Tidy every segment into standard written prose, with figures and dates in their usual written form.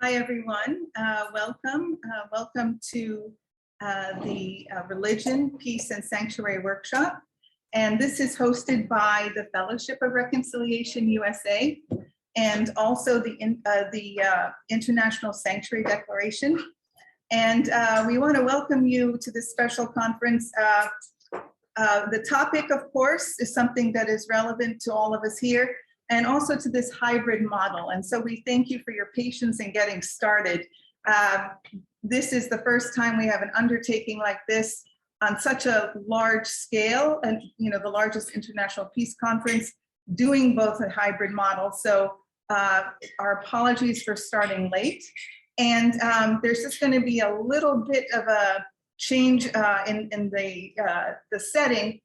Hi, everyone. Welcome. Welcome to the Religion, Peace, and Sanctuary Workshop. And this is hosted by the Fellowship of Reconciliation USA and also the International Sanctuary Declaration. And we want to welcome you to this special conference. The topic, of course, is something that is relevant to all of us here, and also to this hybrid model. And so we thank you for your patience in getting started. This is the first time we have an undertaking like this on such a large scale, and the largest international peace conference doing both a hybrid model. So our apologies for starting late. And there's just going to be a little bit of a change in the setting.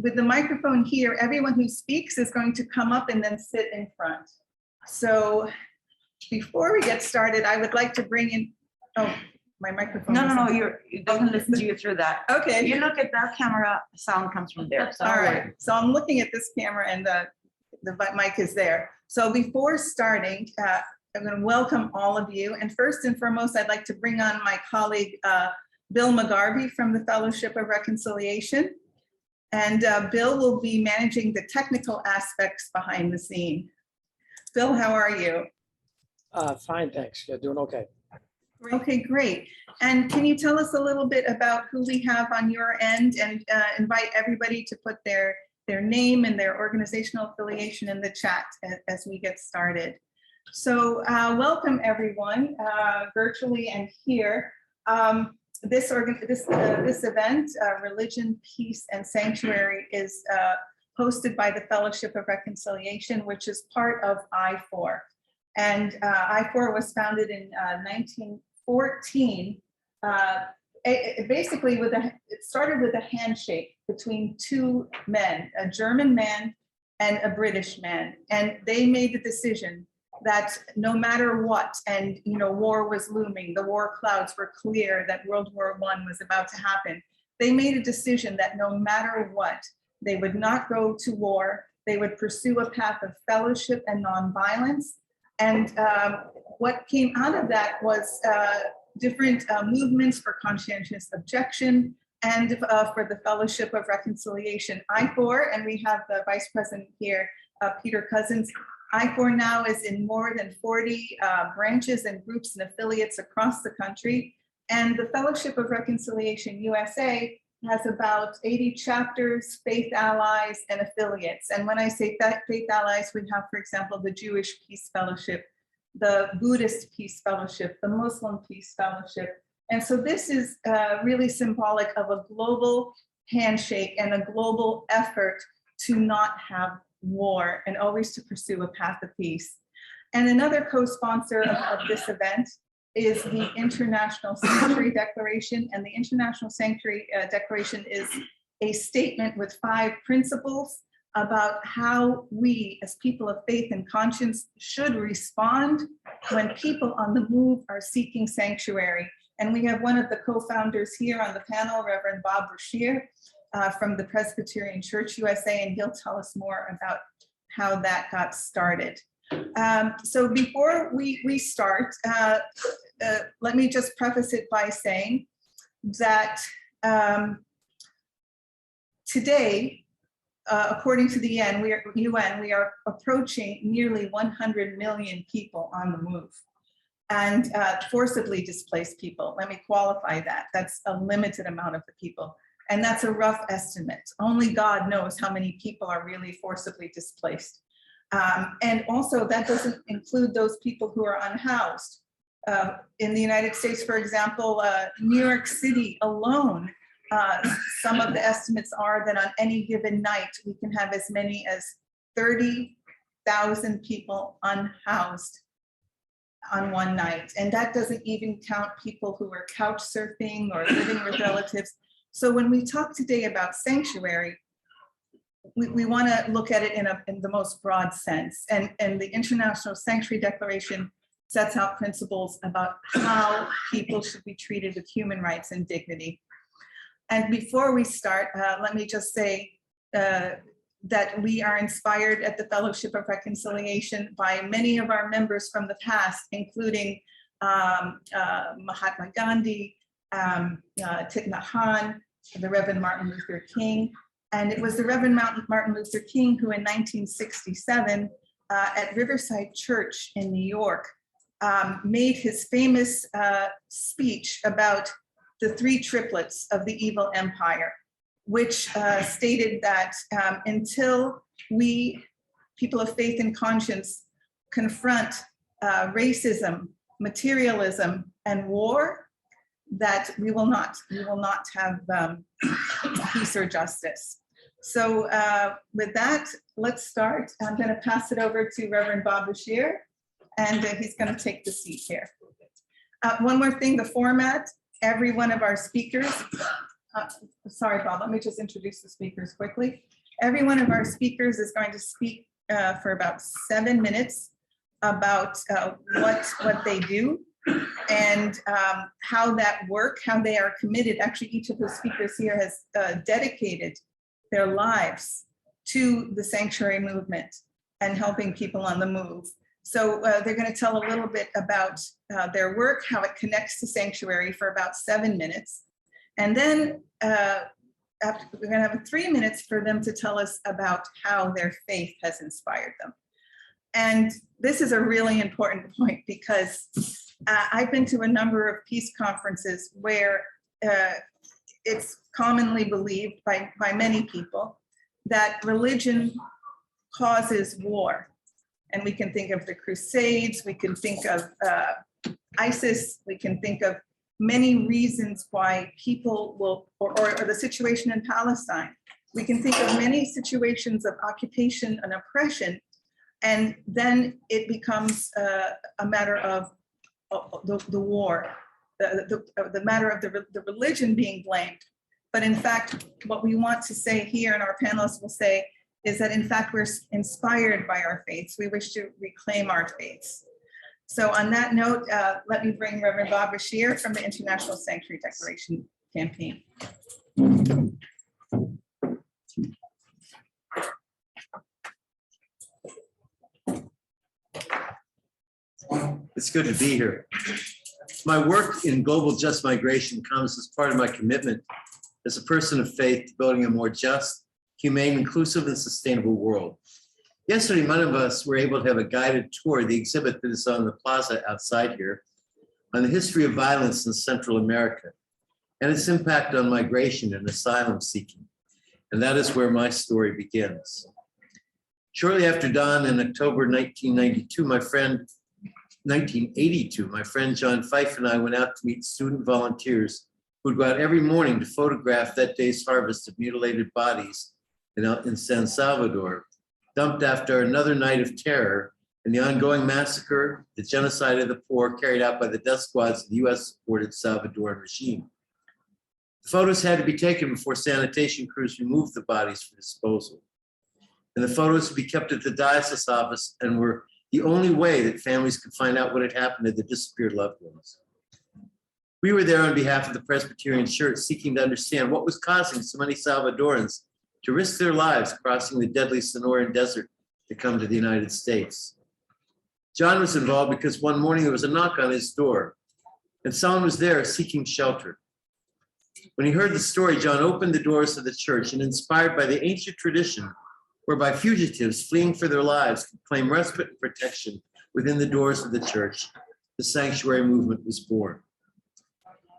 With the microphone here, everyone who speaks is going to come up and then sit in front. So before we get started, I would like to bring in, oh, my microphone. No, it doesn't listen to you through that. Okay. You look at that camera, sound comes from there. So all right, so I'm looking at this camera and the mic is there. So before starting, I'm going to welcome all of you. And first and foremost, I'd like to bring on my colleague, Bill McGarvey from the Fellowship of Reconciliation. And Bill will be managing the technical aspects behind the scene. Bill, how are you? Fine, thanks. You're doing okay. Okay, great. And can you tell us a little bit about who we have on your end, and invite everybody to put their name and their organizational affiliation in the chat as we get started. So welcome everyone, virtually and here. This event, Religion, Peace, and Sanctuary, is hosted by the Fellowship of Reconciliation, which is part of I4. And I4 was founded in 1914. Basically, it started with a handshake between two men, a German man and a British man. And they made the decision that no matter what, and war was looming, the war clouds were clear that World War I was about to happen. They made a decision that no matter what, they would not go to war. They would pursue a path of fellowship and nonviolence. And what came out of that was different movements for conscientious objection and for the Fellowship of Reconciliation, I4, and we have the Vice President here, Peter Cousins. I4 now is in more than 40 branches and groups and affiliates across the country. And the Fellowship of Reconciliation USA has about 80 chapters, faith allies, and affiliates. And when I say faith allies, we have, for example, the Jewish Peace Fellowship, the Buddhist Peace Fellowship, the Muslim Peace Fellowship. And so this is really symbolic of a global handshake and a global effort to not have war and always to pursue a path of peace. And another co-sponsor of this event is the International Sanctuary Declaration. And the International Sanctuary Declaration is a statement with 5 principles about how we as people of faith and conscience should respond when people on the move are seeking sanctuary. And we have one of the co-founders here on the panel, Reverend Rasheer, from the Presbyterian Church USA, and he'll tell us more about how that got started. So before we start, let me just preface it by saying that today, according to the UN, we are approaching nearly 100 million people on the move, and forcibly displaced people. Let me qualify that. That's a limited amount of the people. And that's a rough estimate. Only God knows how many people are really forcibly displaced. And also that doesn't include those people who are unhoused. In the United States, for example, New York City alone, some of the estimates are that on any given night, we can have as many as 30,000 people unhoused on one night. And that doesn't even count people who are couch surfing or living with relatives. So when we talk today about sanctuary, we want to look at it in the most broad sense. And the International Sanctuary Declaration sets out principles about how people should be treated with human rights and dignity. And before we start, let me just say that we are inspired at the Fellowship of Reconciliation by many of our members from the past, including Mahatma Gandhi, Thich Nhat Hanh, the Reverend Martin Luther King. And it was the Reverend Martin Luther King who in 1967 at Riverside Church in New York made his famous speech about the three triplets of the evil empire, which stated that until we, people of faith and conscience, confront racism, materialism, and war, that we will not have peace or justice. So with that, let's start. I'm going to pass it over to Reverend Bob Rasheer, and he's going to take the seat here. One more thing, the format, every one of our speakers, sorry, Bob, let me just introduce the speakers quickly. Every one of our speakers is going to speak for about 7 minutes about what they do and how that work, how they are committed. Actually, each of the speakers here has dedicated their lives to the sanctuary movement and helping people on the move. So they're going to tell a little bit about their work, how it connects to sanctuary for about 7 minutes. And then we're going to have 3 minutes for them to tell us about how their faith has inspired them. And this is a really important point because I've been to a number of peace conferences where it's commonly believed by many people that religion causes war. And we can think of the Crusades, we can think of ISIS, we can think of many reasons why people will, or the situation in Palestine. We can think of many situations of occupation and oppression, and then it becomes a matter of the war, the matter of the religion being blamed. But in fact, what we want to say here, and our panelists will say, is that in fact, we're inspired by our faiths. We wish to reclaim our faiths. So on that note, let me bring Reverend Bob Rasheer from the International Sanctuary Declaration Campaign. It's good to be here. My work in global just migration comes as part of my commitment as a person of faith to building a more just, humane, inclusive, and sustainable world. Yesterday, many of us were able to have a guided tour of the exhibit that is on the plaza outside here on the history of violence in Central America and its impact on migration and asylum seeking. And that is where my story begins. Shortly after dawn in October 1982, my friend John Fife and I went out to meet student volunteers who would go out every morning to photograph that day's harvest of mutilated bodies in San Salvador, dumped after another night of terror and the ongoing massacre, the genocide of the poor carried out by the death squads of the US-supported Salvadoran regime. The photos had to be taken before sanitation crews removed the bodies for disposal. And the photos would be kept at the diocese office and were the only way that families could find out what had happened to their disappeared loved ones. We were there on behalf of the Presbyterian Church, seeking to understand what was causing so many Salvadorans to risk their lives crossing the deadly Sonoran Desert to come to the United States. John was involved because one morning there was a knock on his door, and someone was there seeking shelter. When he heard the story, John opened the doors of the church, and inspired by the ancient tradition whereby fugitives fleeing for their lives could claim respite and protection within the doors of the church, the sanctuary movement was born.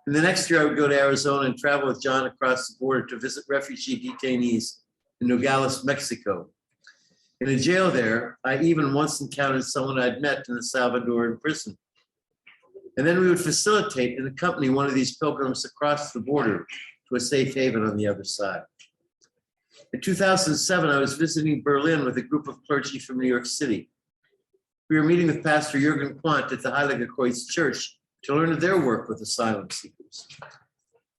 And the next year I would go to Arizona and travel with John across the border to visit refugee detainees in Nogales, Mexico. In a jail there, I even once encountered someone I'd met in the Salvadoran prison. And then we would facilitate and accompany one of these pilgrims across the border to a safe haven on the other side. In 2007, I was visiting Berlin with a group of clergy from New York City. We were meeting with Pastor Jürgen Quandt at the Heilige Kreuz Church to learn of their work with asylum seekers.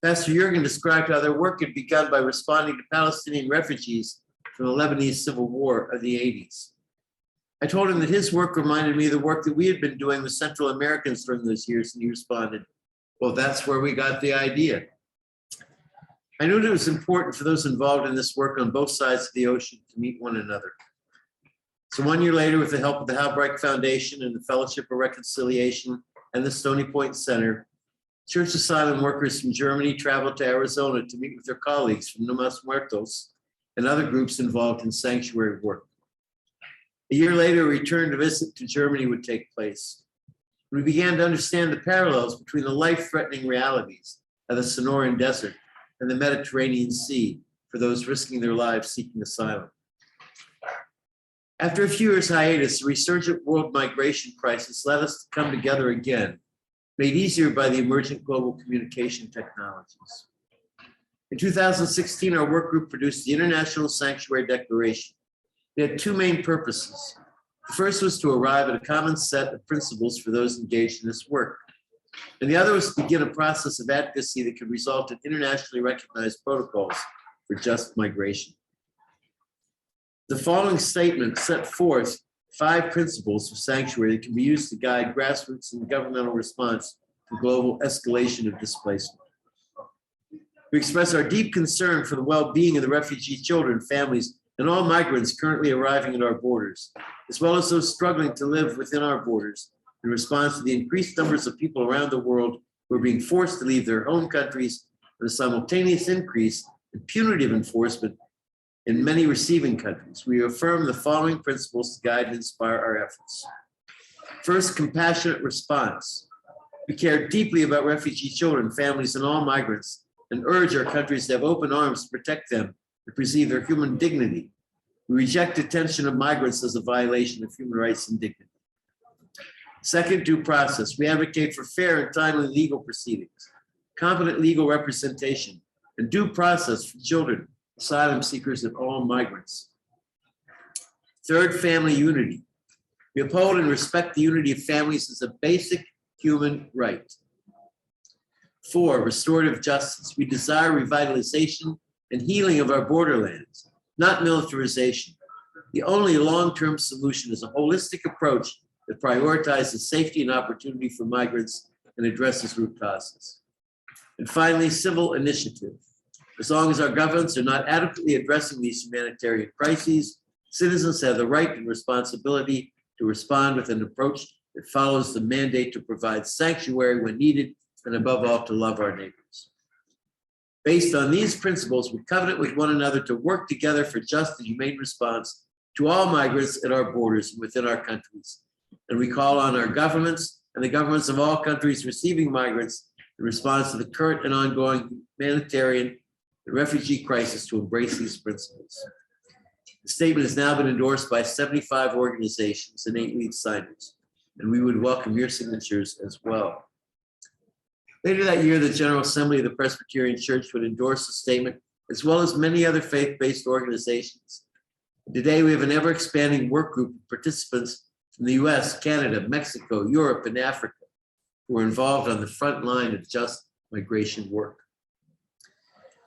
Pastor Jürgen described how their work had begun by responding to Palestinian refugees from the Lebanese Civil War of the 80s. I told him that his work reminded me of the work that we had been doing with Central Americans during those years, and he responded, well, that's where we got the idea. I knew that it was important for those involved in this work on both sides of the ocean to meet one another. So 1 year later, with the help of the Halbrecht Foundation and the Fellowship of Reconciliation, and the Stony Point Center, church asylum workers from Germany traveled to Arizona to meet with their colleagues from No Mas Muertos and other groups involved in sanctuary work. A year later, a return to visit to Germany would take place. We began to understand the parallels between the life-threatening realities of the Sonoran Desert and the Mediterranean Sea for those risking their lives seeking asylum. After a few years hiatus, the resurgent world migration crisis led us to come together again, made easier by the emergent global communication technologies. In 2016, our work group produced the International Sanctuary Declaration. It had two main purposes. The first was to arrive at a common set of principles for those engaged in this work. And the other was to begin a process of advocacy that could result in internationally recognized protocols for just migration. The following statement set forth 5 principles of sanctuary that can be used to guide grassroots and governmental response to global escalation of displacement. We express our deep concern for the well-being of the refugee children, families, and all migrants currently arriving at our borders, as well as those struggling to live within our borders in response to the increased numbers of people around the world who are being forced to leave their home countries and a simultaneous increase in punitive enforcement in many receiving countries. We affirm the following principles to guide and inspire our efforts. First, compassionate response. We care deeply about refugee children, families, and all migrants, and urge our countries to have open arms to protect them and preserve their human dignity. We reject detention of migrants as a violation of human rights and dignity. Second, due process. We advocate for fair and timely legal proceedings, competent legal representation, and due process for children, asylum seekers, and all migrants. Third, family unity. We uphold and respect the unity of families as a basic human right. 4, restorative justice. We desire revitalization and healing of our borderlands, not militarization. The only long-term solution is a holistic approach that prioritizes safety and opportunity for migrants and addresses root causes. And finally, civil initiative. As long as our governments are not adequately addressing these humanitarian crises, citizens have the right and responsibility to respond with an approach that follows the mandate to provide sanctuary when needed, and above all, to love our neighbors. Based on these principles, we covenant with one another to work together for just and humane response to all migrants at our borders and within our countries. And we call on our governments and the governments of all countries receiving migrants in response to the current and ongoing humanitarian and refugee crisis to embrace these principles. The statement has now been endorsed by 75 organizations and 8 lead signers, and we would welcome your signatures as well. Later that year, the General Assembly of the Presbyterian Church would endorse the statement, as well as many other faith-based organizations. Today, we have an ever-expanding work group of participants from the US, Canada, Mexico, Europe, and Africa, who are involved on the front line of just migration work.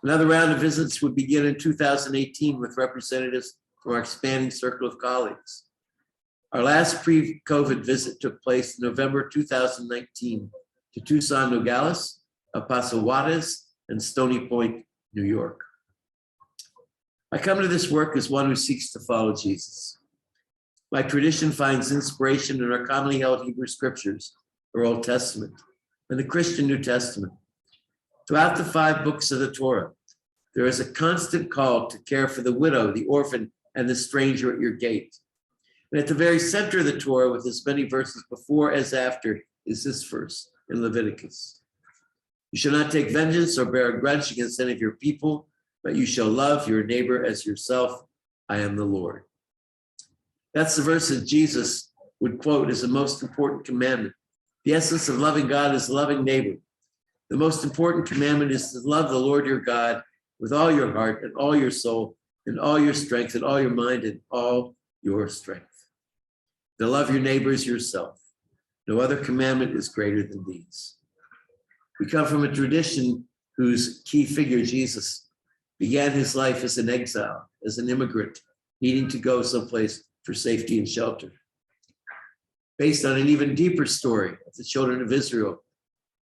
Another round of visits would begin in 2018 with representatives from our expanding circle of colleagues. Our last pre-COVID visit took place in November 2019 to Tucson, Nogales, El Paso Juarez, and Stony Point, New York. I come to this work as one who seeks to follow Jesus. My tradition finds inspiration in our commonly held Hebrew scriptures, or Old Testament, and the Christian New Testament. Throughout the 5 books of the Torah, there is a constant call to care for the widow, the orphan, and the stranger at your gate. And at the very center of the Torah, with as many verses before as after, is this verse in Leviticus. You shall not take vengeance or bear a grudge against any of your people, but you shall love your neighbor as yourself. I am the Lord. That's the verse that Jesus would quote as the most important commandment. The essence of loving God is loving neighbor. The most important commandment is to love the Lord your God with all your heart and all your soul and all your strength and all your mind and all your strength. To love your neighbor as yourself. No other commandment is greater than these. We come from a tradition whose key figure, Jesus, began his life as an exile, as an immigrant, needing to go someplace for safety and shelter. Based on an even deeper story of the children of Israel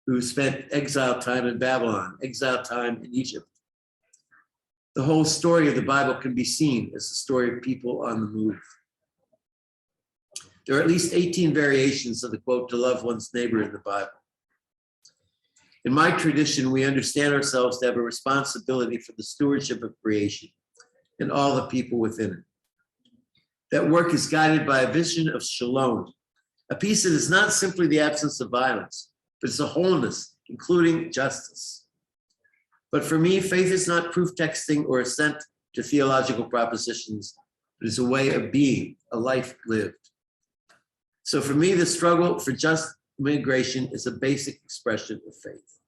who spent exile time in Babylon, exile time in Egypt. The whole story of the Bible can be seen as the story of people on the move. There are at least 18 variations of the quote, to love one's neighbor in the Bible. In my tradition, we understand ourselves to have a responsibility for the stewardship of creation and all the people within it. That work is guided by a vision of shalom, a peace that is not simply the absence of violence, but it's a wholeness, including justice. But for me, faith is not proof texting or assent to theological propositions, but it's a way of being, a life lived. So for me, the struggle for just migration is a basic expression of faith.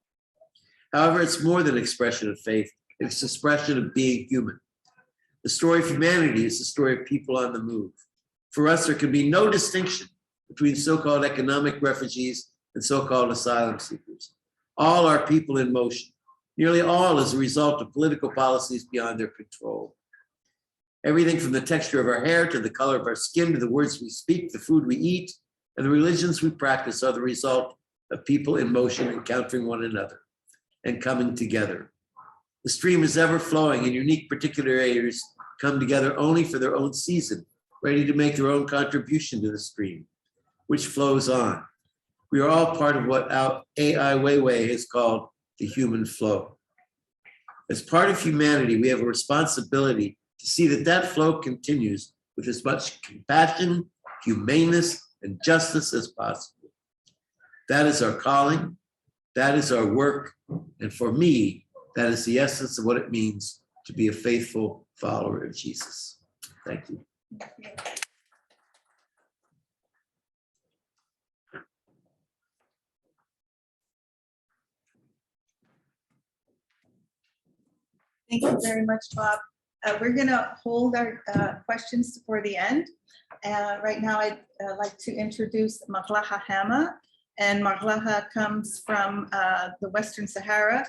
However, it's more than expression of faith, it's expression of being human. The story of humanity is the story of people on the move. For us, there can be no distinction between so-called economic refugees and so-called asylum seekers. All are people in motion, nearly all as a result of political policies beyond their control. Everything from the texture of our hair to the color of our skin to the words we speak, the food we eat, and the religions we practice are the result of people in motion encountering one another and coming together. The stream is ever flowing, and unique particular areas come together only for their own season, ready to make their own contribution to the stream, which flows on. We are all part of what Ai Weiwei has called the human flow. As part of humanity, we have a responsibility to see that that flow continues with as much compassion, humaneness, and justice as possible. That is our calling, that is our work, and for me, that is the essence of what it means to be a faithful follower of Jesus. Thank you. Thank you very much, Bob. We're going to hold our questions for the end. Right now, I'd like to introduce Makala Hama. And Makala comes from the Western Sahara,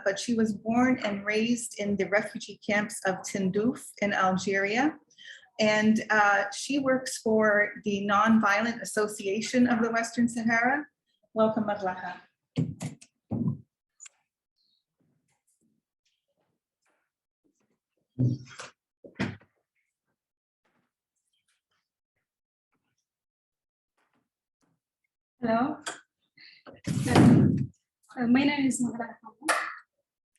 but she was born and raised in the refugee camps of Tindouf in Algeria. And she works for the Nonviolent Association of the Western Sahara. Welcome, Makala. Hello, my name is Makala Hama.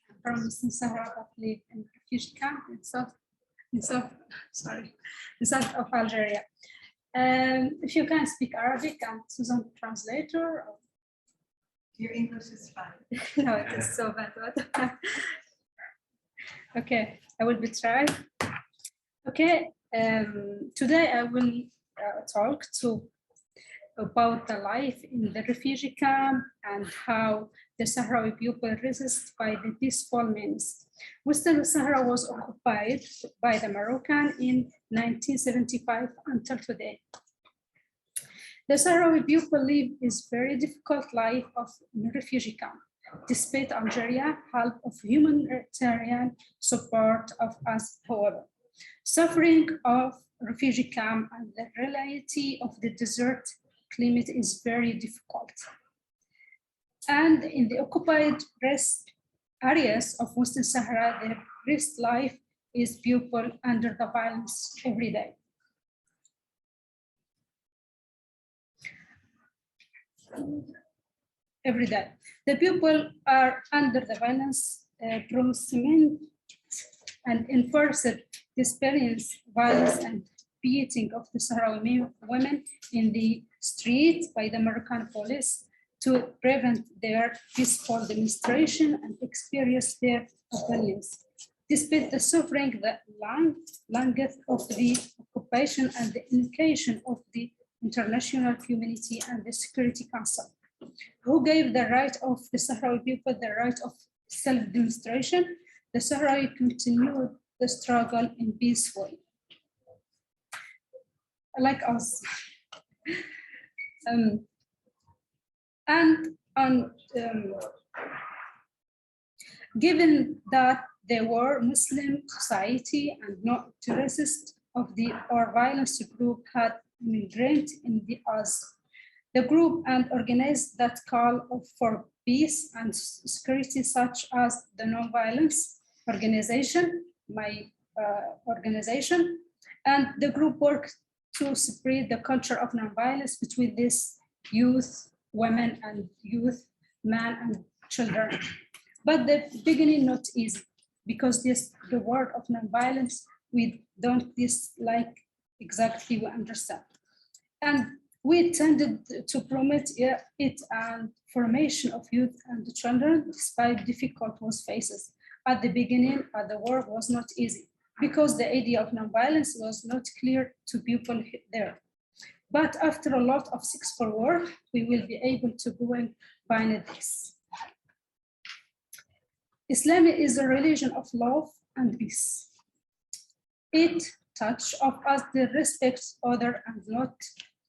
I'm from Western Sahara, but live in refugee camp in south of Algeria. If you can speak Arabic, I'm Susan translator. Your English is fine. No, it is so bad. Okay, I will be trying. Okay, today I will talk about the life in the refugee camp and how the Sahrawi people resist by the peaceful means. Western Sahara was occupied by the Moroccan in 1975 until today. The Sahrawi people live is very difficult life of refugee camp. Despite Algeria help of humanitarian support of us, however, suffering of refugee camp and the reality of the desert climate is very difficult. And in the occupied rest areas of Western Sahara, the rest life is people under the violence every day. Every day. The people are under the violence from cement and enforced disappearance, violence, and beating of the Sahrawi women in the street by the Moroccan police to prevent their peaceful demonstration and experience their opinions. Despite the suffering, the length of the occupation and the indication of the international community and the Security Council, who gave the right of the Sahrawi people the right of self-demonstration, the Sahrawi continued the struggle in peaceful, like us. Given that they were Muslim society and not terrorists of the or violence group had immigrant in the us. The group and organized that call for peace and security, such as the non-violence organization, my organization, and the group worked to spread the culture of nonviolence between this youth, women and youth, men and children. But the beginning not easy, because the word of nonviolence, we don't dislike exactly, we understand. And we tended to promote it and formation of youth and children despite difficult faces. At the beginning, the work was not easy because the idea of nonviolence was not clear to people there. But after a lot of successful work, we will be able to go and find this. Islam is a religion of love and peace. It touches of us to respect others and not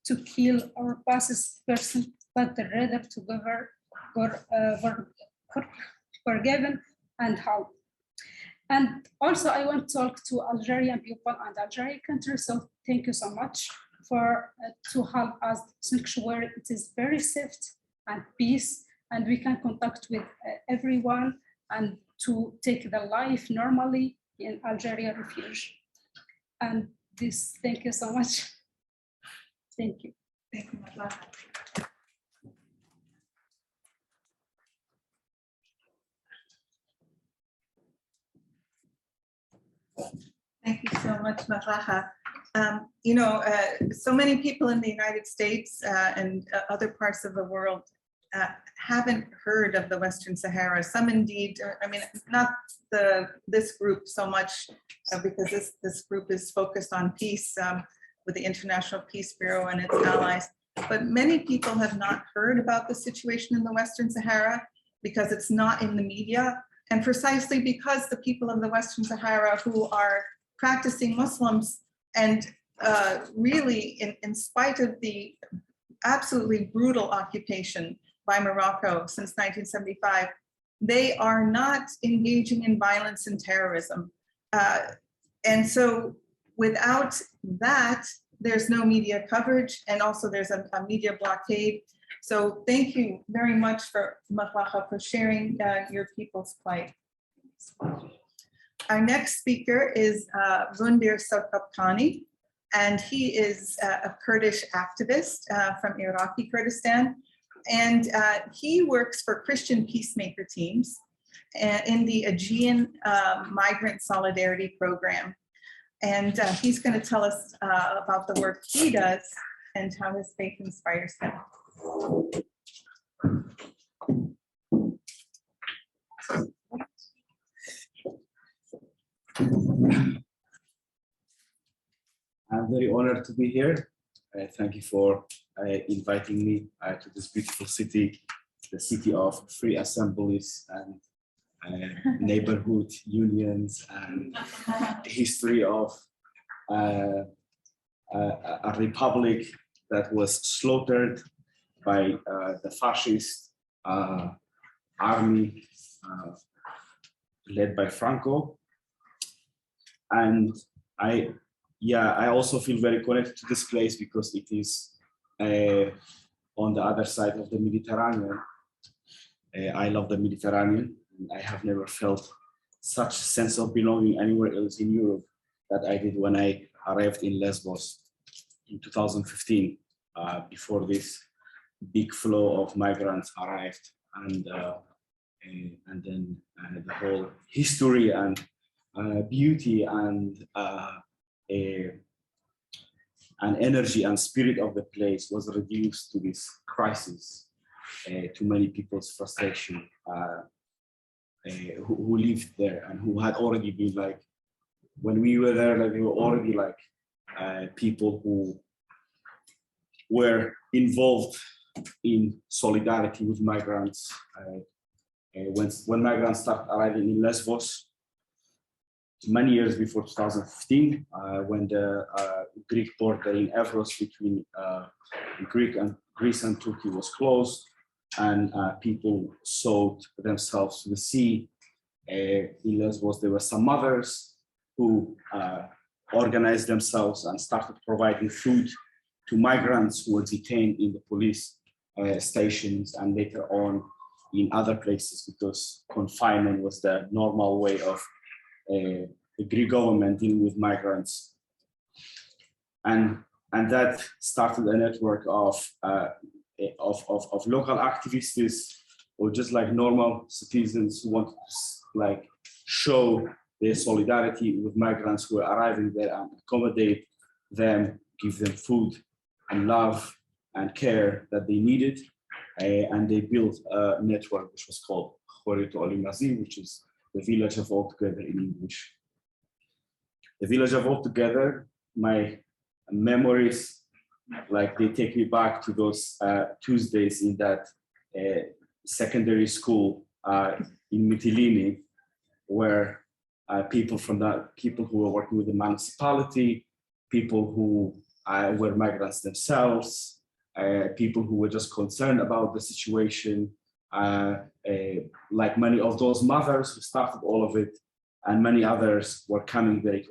to kill or pass person, but rather to forgiven and help. And also I want to talk to Algerian people and Algerian country. So thank you so much for to help us sanctuary. It is very safe and peace, and we can contact with everyone and to take the life normally in Algeria refuge. And this, thank you so much. Thank you. Thank you, Makala. Thank you so much, Makala. So many people in the United States and other parts of the world haven't heard of the Western Sahara. Some indeed, I mean, not this group so much because this group is focused on peace with the International Peace Bureau and its allies. But many people have not heard about the situation in the Western Sahara because it's not in the media. And precisely because the people of the Western Sahara who are practicing Muslims and really in spite of the absolutely brutal occupation by Morocco since 1975, they are not engaging in violence and terrorism. And so without that, there's no media coverage, and also there's a media blockade. So thank you very much for Makala for sharing your people's plight. Our next speaker is Rundir Sarkapkani, and he is a Kurdish activist from Iraqi Kurdistan. And he works for Christian peacemaker teams in the Aegean Migrant Solidarity Program. And he's going to tell us about the work he does and how his faith inspires him. I'm very honored to be here. Thank you for inviting me to this beautiful city, the city of free assemblies and neighborhood unions and the history of a republic that was slaughtered by the fascist army led by Franco. And I also feel very connected to this place because it is on the other side of the Mediterranean. I love the Mediterranean. I have never felt such a sense of belonging anywhere else in Europe that I did when I arrived in Lesbos in 2015, before this big flow of migrants arrived, and then the whole history and beauty and energy and spirit of the place was reduced to this crisis, to many people's frustration who lived there and who had already been like, when we were there, like they were already like people who were involved in solidarity with migrants. When migrants started arriving in Lesbos, many years before 2015, when the Greek border in Evros between Greece and Turkey was closed, and people sold themselves to the sea. In Lesbos, there were some mothers who organized themselves and started providing food to migrants who were detained in the police stations and later on in other places, because confinement was the normal way of the Greek government dealing with migrants. And and that started a network of local activists or just like normal citizens who want to like show their solidarity with migrants who are arriving there and accommodate them, give them food and love and care that they needed. And they built a network which was called which is the village of all together in English. The village of all together, my memories, like they take me back to those Tuesdays in that secondary school in Mytilene, where people who were working with the municipality, people who were migrants themselves, people who were just concerned about the situation, like many of those mothers who started all of it, and many others were coming there.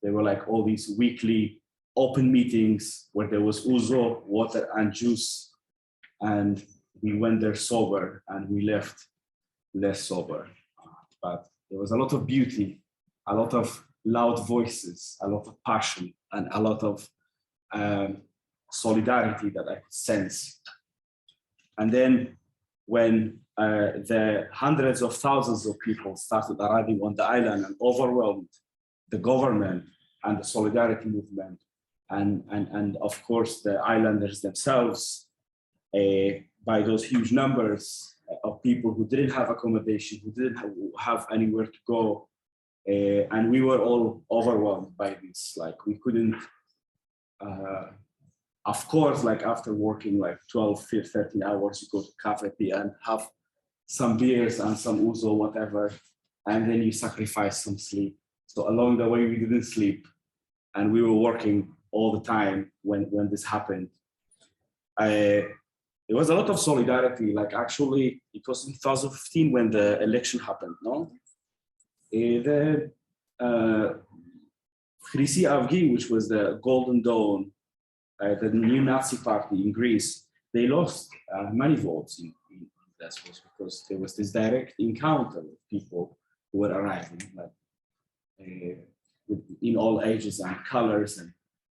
They were like all these weekly open meetings where there was ouzo, water and juice, and we went there sober and we left less sober. But there was a lot of beauty, a lot of loud voices, a lot of passion, and a lot of solidarity that I could sense. And then when the hundreds of thousands of people started arriving on the island and overwhelmed the government and the solidarity movement, and of course the islanders themselves, by those huge numbers of people who didn't have accommodation, who didn't have anywhere to go, and we were all overwhelmed by this. Like we couldn't, of course, like after working like 12, 13 hours, you go to cafe and have some beers and some ouzo, whatever, and then you sacrifice some sleep. So along the way, we didn't sleep, and we were working all the time when this happened. There was a lot of solidarity. Like actually, it was in 2015 when the election happened, no? The Chryssi Avgi, which was the Golden Dawn, the new Nazi party in Greece, they lost many votes in Lesbos because there was this direct encounter with people who were arriving, like, in all ages and colors and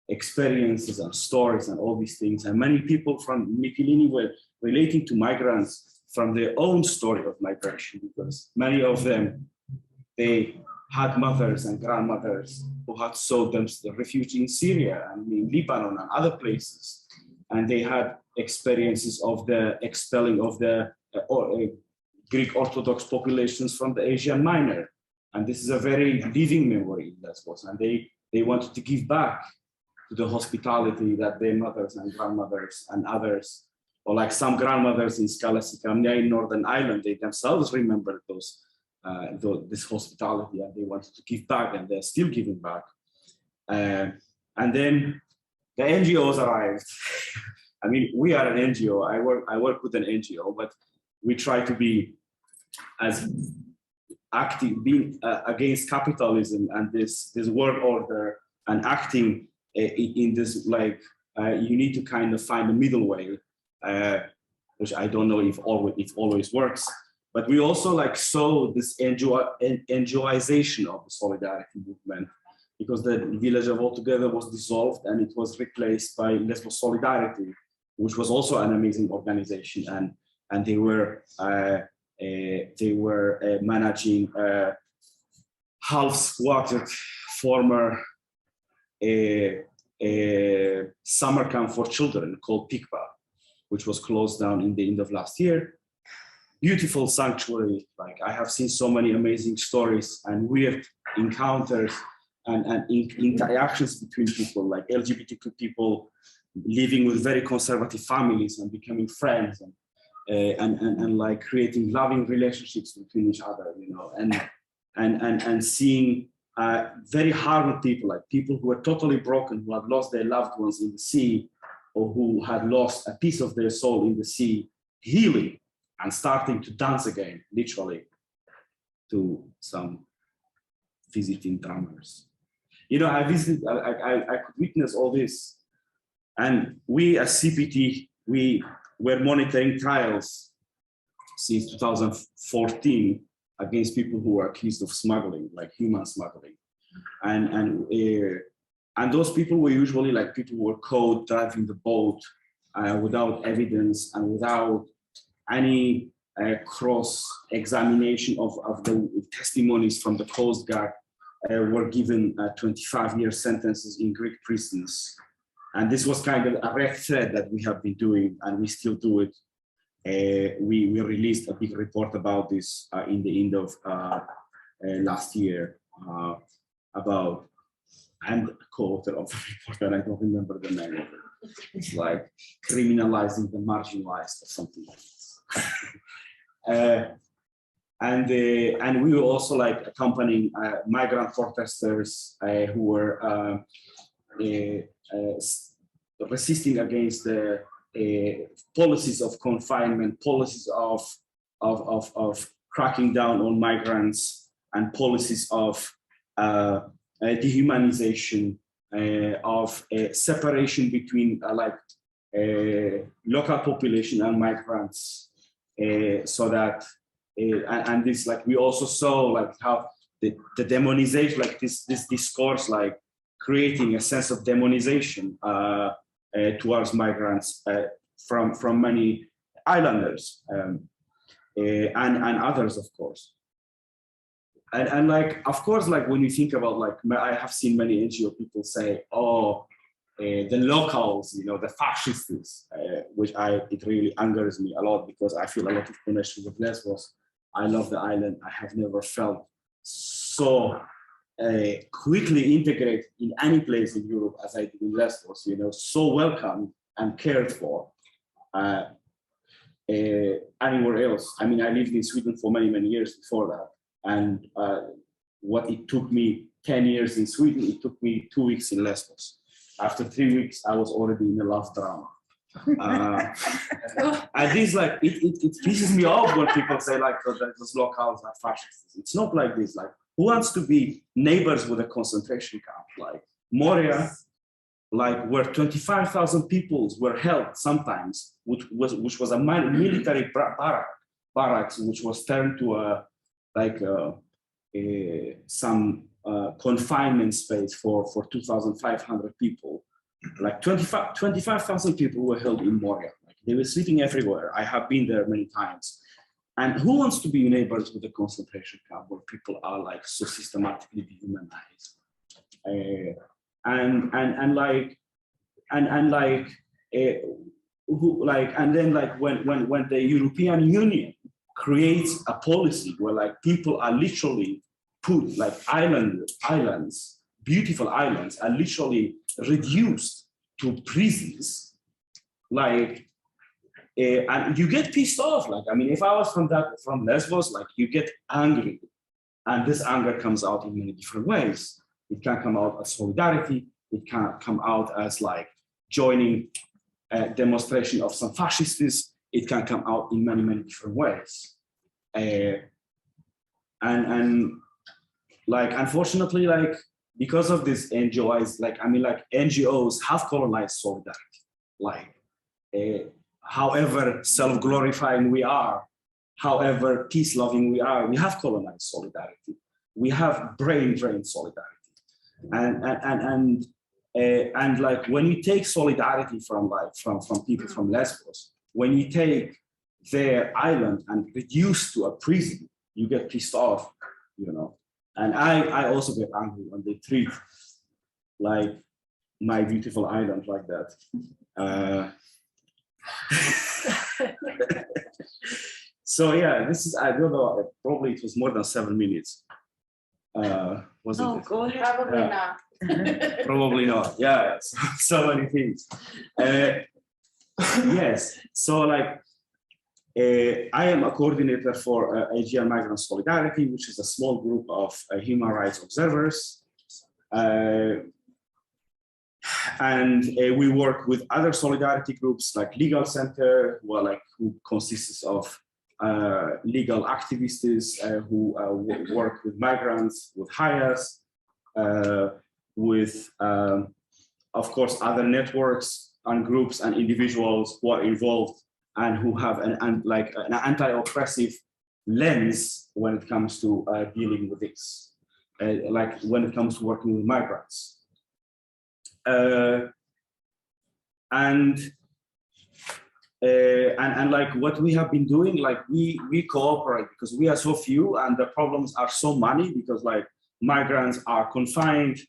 experiences and stories and all these things. And many people from Mytilene were relating to migrants from their own story of migration, because many of them, they had mothers and grandmothers who had sought them the refuge in Syria and in Lebanon and other places. And they had experiences of the expelling of the Greek Orthodox populations from the Asian Minor. And this is a very living memory in Lesbos. And they wanted to give back to the hospitality that their mothers and grandmothers and others, or like some grandmothers in Skala Sikamnia in Northern Ireland, they themselves remembered this hospitality, and they wanted to give back, and they're still giving back. And then the NGOs arrived. I mean, we are an NGO. I work with an NGO, but we try to be as active, being against capitalism and this world order, and acting in this, like, you need to kind of find a middle way, which I don't know if always works. But we also like saw this NGOization of the solidarity movement, because the village of All Together was dissolved and it was replaced by Lesbos Solidarity, which was also an amazing organization, and they were managing half-squatted former summer camp for children called Pikpa, which was closed down in the end of last year. Beautiful sanctuary. Like, I have seen so many amazing stories and weird encounters and interactions between people, like LGBTQ people living with very conservative families and becoming friends, and like creating loving relationships between each other, you know, and seeing very hardened people, like people who were totally broken, who had lost their loved ones in the sea, or who had lost a piece of their soul in the sea, healing and starting to dance again, literally, to some visiting drummers. You know, I could witness all this. And we as CPT, we were monitoring trials since 2014 against people who were accused of smuggling, like human smuggling. And And those people were usually like people who were caught driving the boat without evidence and without any cross-examination of the testimonies from the Coast Guard, were given 25-year sentences in Greek prisons. And this was kind of a red thread that we have been doing, and we still do it. We released a big report about this in the end of last year about, and the co-author of the report, and I don't remember the name of it. It's like criminalizing the marginalized or something like this. And we were also like accompanying migrant protesters who were resisting against the policies of confinement, policies of cracking down on migrants, and policies of dehumanization, of separation between local population and migrants, so that and this, like, we also saw like how the demonization, like this discourse, like creating a sense of demonization towards migrants from many islanders and others, of course. And like, of course, like when you think about, like, I have seen many NGO people say, oh, the locals, you know, the fascists, which it really angers me a lot, because I feel a lot of connection with Lesbos. I love the island. I have never felt so quickly integrated in any place in Europe as I did in Lesbos, you know, so welcomed and cared for anywhere else. I mean, I lived in Sweden for many, many years before that. And what it took me 10 years in Sweden, it took me 2 weeks in Lesbos. After 3 weeks, I was already in a love drama. And this, like, it pisses me off when people say, like, oh, those locals are fascists. It's not like this. Like, who wants to be neighbors with a concentration camp? Like Moria, like, where 25,000 people were held sometimes, which was a military barracks, which was turned to some confinement space for 2,500 people. Like 25,000 people were held in Moria. Like, they were sleeping everywhere. I have been there many times. And who wants to be neighbors with a concentration camp where people are like so systematically dehumanized? And then like when the European Union creates a policy where like people are literally put, like, islands, beautiful islands, are literally reduced to prisons, like, and you get pissed off. Like, I mean, if I was from Lesbos, like, you get angry, and this anger comes out in many different ways. It can come out as solidarity. It can come out as like joining a demonstration of some fascists. It can come out in many, many different ways. And like, unfortunately, like, because of this NGOs, like, I mean, like, NGOs have colonized solidarity. Like, however self-glorifying we are, however peace-loving we are, we have colonized solidarity. We have brain-drained solidarity. And like, when you take solidarity from people from Lesbos, when you take their island and reduce to a prison, you get pissed off, you know. And I also get angry when they treat like my beautiful island like that. So yeah, this is, I don't know, probably it was more than 7 minutes. Wasn't it? Go ahead. Probably not. Probably not. Yeah, so many things. Yes, so like, I am a coordinator for Aegean Migrant Solidarity, which is a small group of human rights observers. And we work with other solidarity groups like Legal Center, who consists of legal activists who work with migrants, with HIAS, with, of course, other networks and groups and individuals who are involved and who have an anti-oppressive lens when it comes to dealing with this, like when it comes to working with migrants. And like what we have been doing, like we cooperate because we are so few, and the problems are so many because like migrants are confined,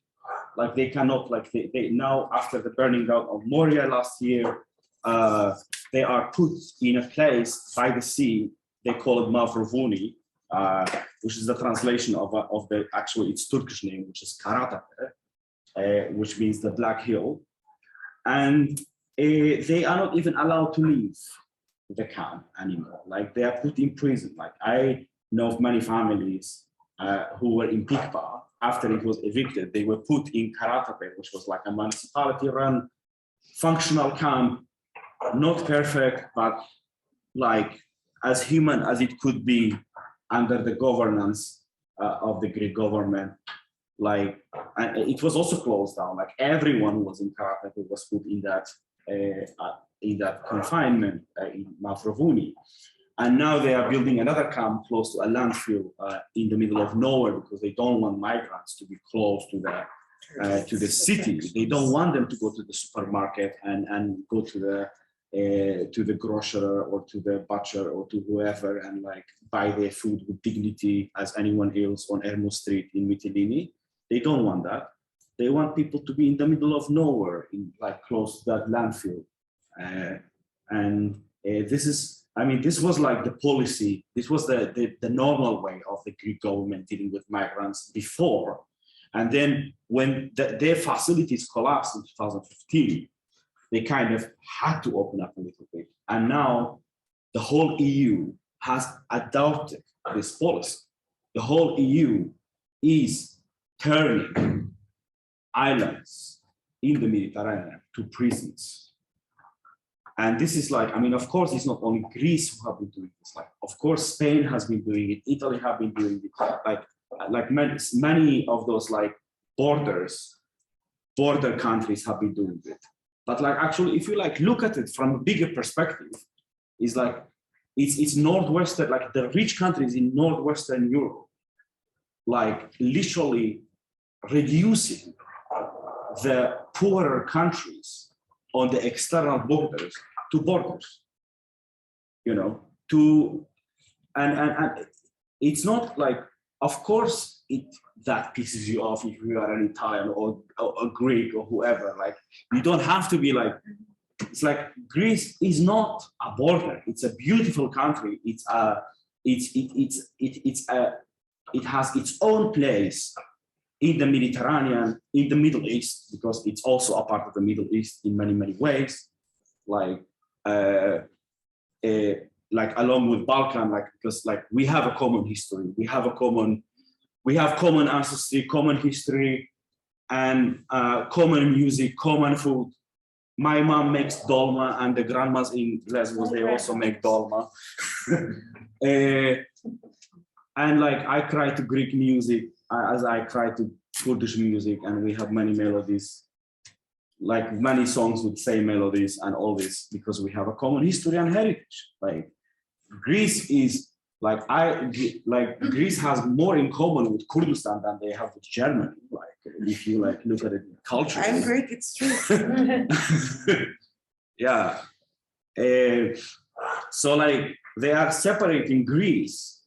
like they cannot, like they now after the burning down of Moria last year, they are put in a place by the sea. They call it Mavrovuni, which is the translation of the actually its Turkish name, which is Karatape, which means the Black Hill, and they are not even allowed to leave the camp anymore. Like they are put in prison. Like I know of many families who were in Pikpa. After it was evicted, they were put in Karatape, which was like a municipality-run functional camp, not perfect, but like as human as it could be under the governance of the Greek government. Like, and it was also closed down. Like everyone was in Karatape was put in that confinement in Mavrovuni. And now they are building another camp close to a landfill in the middle of nowhere because they don't want migrants to be close to the city. They don't want them to go to the supermarket and go to the grocer or to the butcher or to whoever and like buy their food with dignity as anyone else on Ermo Street in Mytilene. They don't want that. They want people to be in the middle of nowhere, in like close to that landfill. This was like the policy. This was the normal way of the Greek government dealing with migrants before. And then when their facilities collapsed in 2015, they kind of had to open up a little bit. And now the whole EU has adopted this policy. The whole EU is turning islands in the Mediterranean to prisons. And this is like, I mean, of course, it's not only Greece who have been doing this. Like, of course, Spain has been doing it. Italy have been doing it. Like many of those like border countries have been doing it. But like, actually, if you like look at it from a bigger perspective, it's like, it's Northwestern, like the rich countries in Northwestern Europe, like literally reducing the poorer countries on the external borders to borders, you know, and it's not like, of course, that pisses you off if you are an Italian or a Greek or whoever. Like, you don't have to be like, it's like Greece is not a border. It's a beautiful country. It has its own place in the Mediterranean, in the Middle East, because it's also a part of the Middle East in many, many ways, like along with Balkan, like, because like we have a common history, we have common ancestry, common history, and common music, common food. My mom makes dolma, and the grandmas in Lesbos, they also make dolma. And like I cry to Greek music as I cry to Kurdish music, and we have many melodies, like many songs with same melodies and all this, because we have a common history and heritage. Like Greece is Greece has more in common with Kurdistan than they have with Germany. Like if you like look at it culturally. I'm Greek, it's true. Yeah. So like they are separating Greece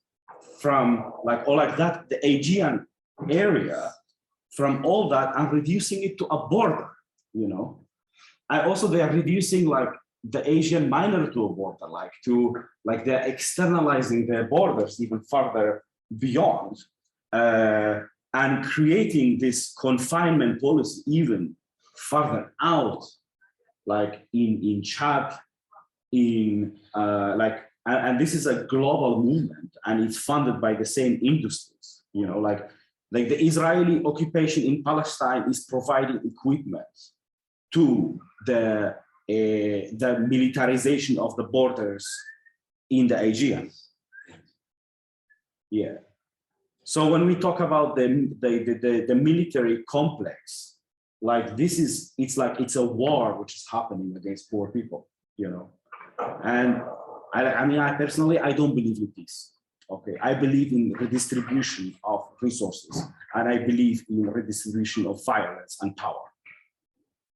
from like all like that, the Aegean area, from all that, and reducing it to a border, you know. And also they are reducing like the Asian Minor to a border, like they're externalizing their borders even further beyond, and creating this confinement policy even further out, like in Chad, and this is a global movement, and it's funded by the same industries, you know, like the Israeli occupation in Palestine is providing equipment to the militarization of the borders in the Aegean. Yeah. So when we talk about the military complex, like it's a war which is happening against poor people, you know. And I personally, I don't believe in peace. Okay, I believe in redistribution of resources, and I believe in redistribution of violence and power.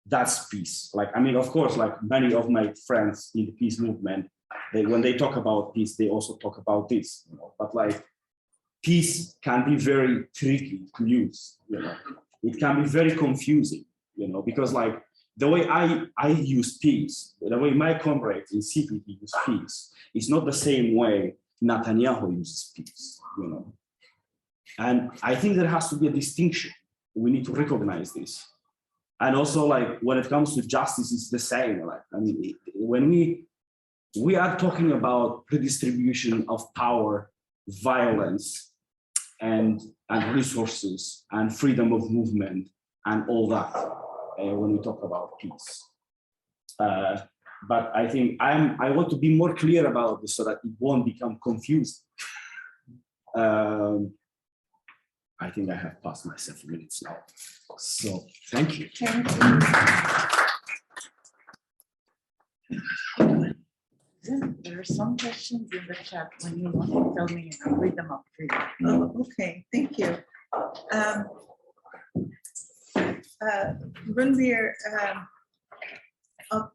that's peace. Like, I mean, of course, like many of my friends in the peace movement, when they talk about peace, they also talk about this, you know, but like peace can be very tricky to use, you know, it can be very confusing, you know, because like the way I use peace, the way my comrades in CPT use peace, is not the same way Netanyahu uses peace, you know. And I think there has to be a distinction. We need to recognize this. And also, like, when it comes to justice, it's the same. Like, I mean, when we are talking about redistribution of power, violence, and resources, and freedom of movement, and all that, when we talk about peace. But I think I want to be more clear about this so that it won't become confusing. I think I have passed my 7 minutes now. So thank you. There are some questions in the chat. When you want to tell me, I'll read them up for you. Oh, okay, thank you. Riverside,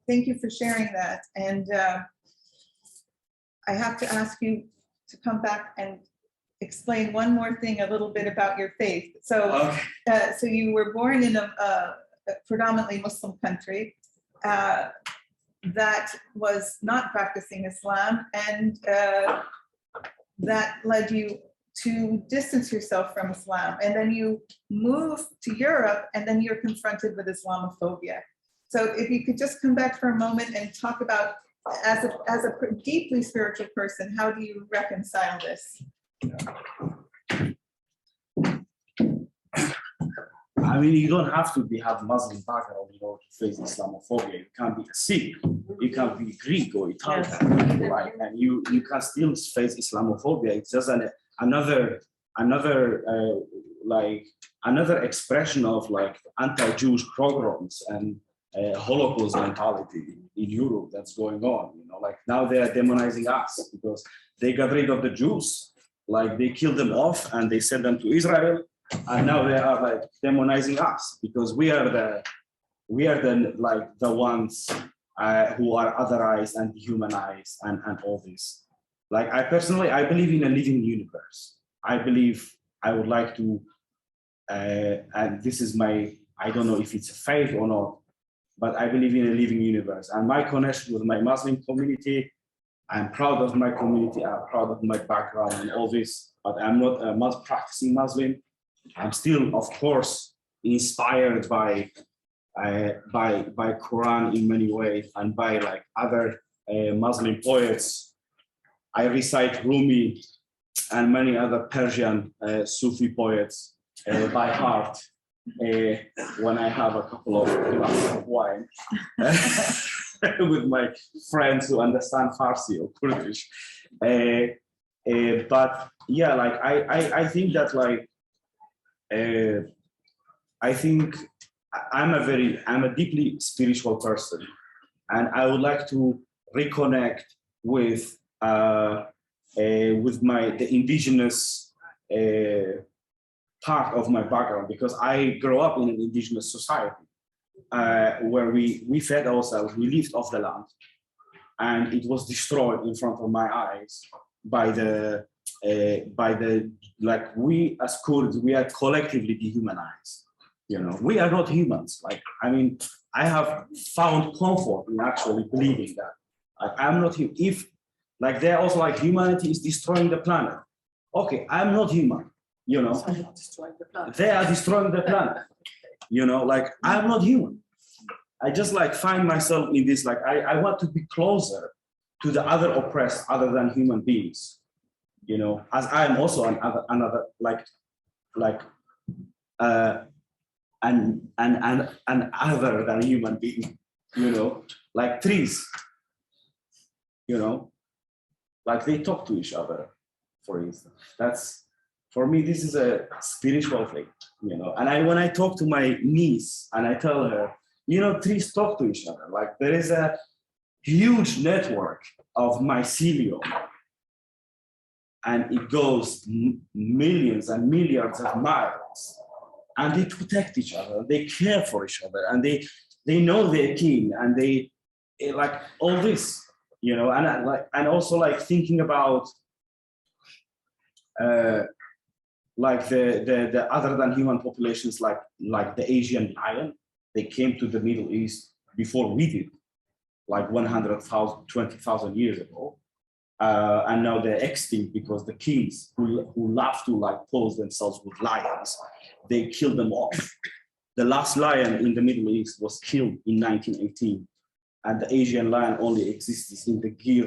thank you for sharing that. And I have to ask you to come back and explain one more thing a little bit about your faith. So, so you were born in a predominantly Muslim country that was not practicing Islam, and that led you to distance yourself from Islam. And then you move to Europe, and then you're confronted with Islamophobia. So if you could just come back for a moment and talk about, as a deeply spiritual person, how do you reconcile this? I mean, you don't have to have Muslim background in order to face Islamophobia. You can be a Sikh, you can be Greek or Italian, right? And you can still face Islamophobia. It's just another expression of like anti-Jewish pogroms and Holocaust mentality in Europe that's going on. You know, like now they are demonizing us because they got rid of the Jews, like they killed them off and they sent them to Israel. And now they are like demonizing us because we are the ones who are otherized and dehumanized and all this. Like I believe in a living universe. I believe I would like to, and this is I don't know if it's a faith or not, but I believe in a living universe. And my connection with my Muslim community, I'm proud of my community, I'm proud of my background and all this, but I'm not a practicing Muslim. I'm still, of course, inspired by Quran in many ways and by like other Muslim poets. I recite Rumi and many other Persian Sufi poets by heart when I have a couple of glasses of wine with my friends who understand Farsi or Kurdish. But yeah, like I think that like I think I'm a deeply spiritual person, and I would like to reconnect with the indigenous part of my background, because I grew up in an indigenous society where we fed ourselves, we lived off the land, and it was destroyed in front of my eyes by the like we as Kurds, we are collectively dehumanized. You know, we are not humans. Like, I mean, I have found comfort in actually believing that I'm not human. If like they're also like humanity is destroying the planet. Okay, I'm not human. You know, they are destroying the planet. You know, like I'm not human. I just like find myself in this, like I want to be closer to the other oppressed other than human beings. You know, as I am also another an other than human being, you know, like trees, you know, like they talk to each other, for instance. That's, for me, this is a spiritual thing, you know. And when I talk to my niece and I tell her, you know, trees talk to each other. Like there is a huge network of mycelium, and it goes millions and milliards of miles, and they protect each other, they care for each other, and they they know their king, and they like all this, you know, and also like thinking about like the other than human populations, like the Asian lion. They came to the Middle East before we did, like 100,000, 20,000 years ago. And now they're extinct because the kings who love to like pose themselves with lions, they killed them off. The last lion in the Middle East was killed in 1918, and the Asian lion only exists in the Gir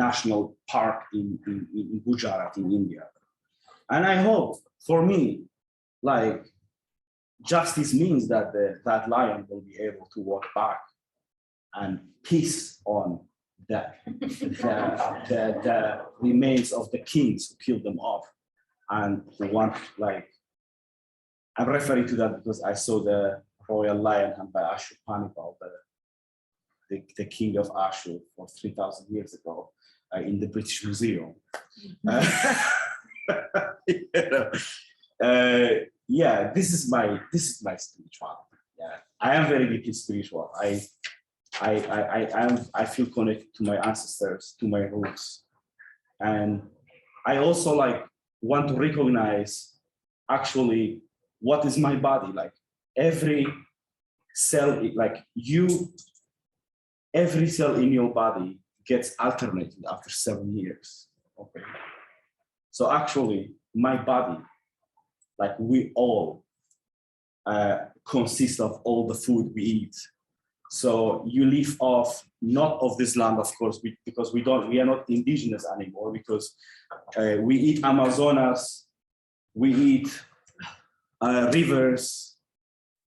National Park in Gujarat in India. And I hope, for me, like justice means that that lion will be able to walk back and peace on the remains of the kings who killed them off, and who want, like, I'm referring to that because I saw the royal lion by Ashurbanipal, the king of Ashur, for 3,000 years ago in the British Museum. You know, yeah, this is my spirituality. Yeah, I am very deeply spiritual. I feel connected to my ancestors, to my roots, and I also like want to recognize actually what is my body. Like every cell, like every cell in your body gets alternated after 7 years. Okay, so actually my body, like we all consist of all the food we eat. So you live off, not of this land, of course, because we are not indigenous anymore, because we eat Amazonas, we eat rivers,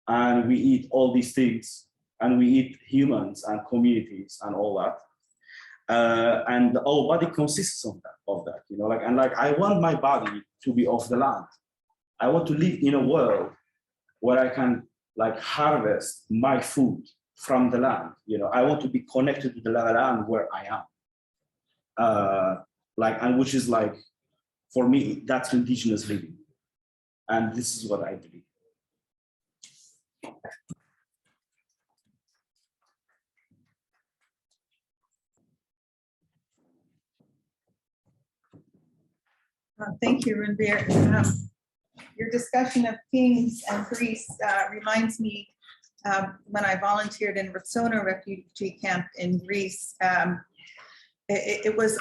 and we eat all these things, and we eat humans and communities and all that. And our body consists of that, you know, like, and like I want my body to be off the land. I want to live in a world where I can like harvest my food from the land, you know. I want to be connected to the land where I am, like, and which is like, for me, that's indigenous living, and this is what I believe. Thank you, Ranveer. Your discussion of kings and Greece reminds me when I volunteered in Riverside refugee camp in Greece. It was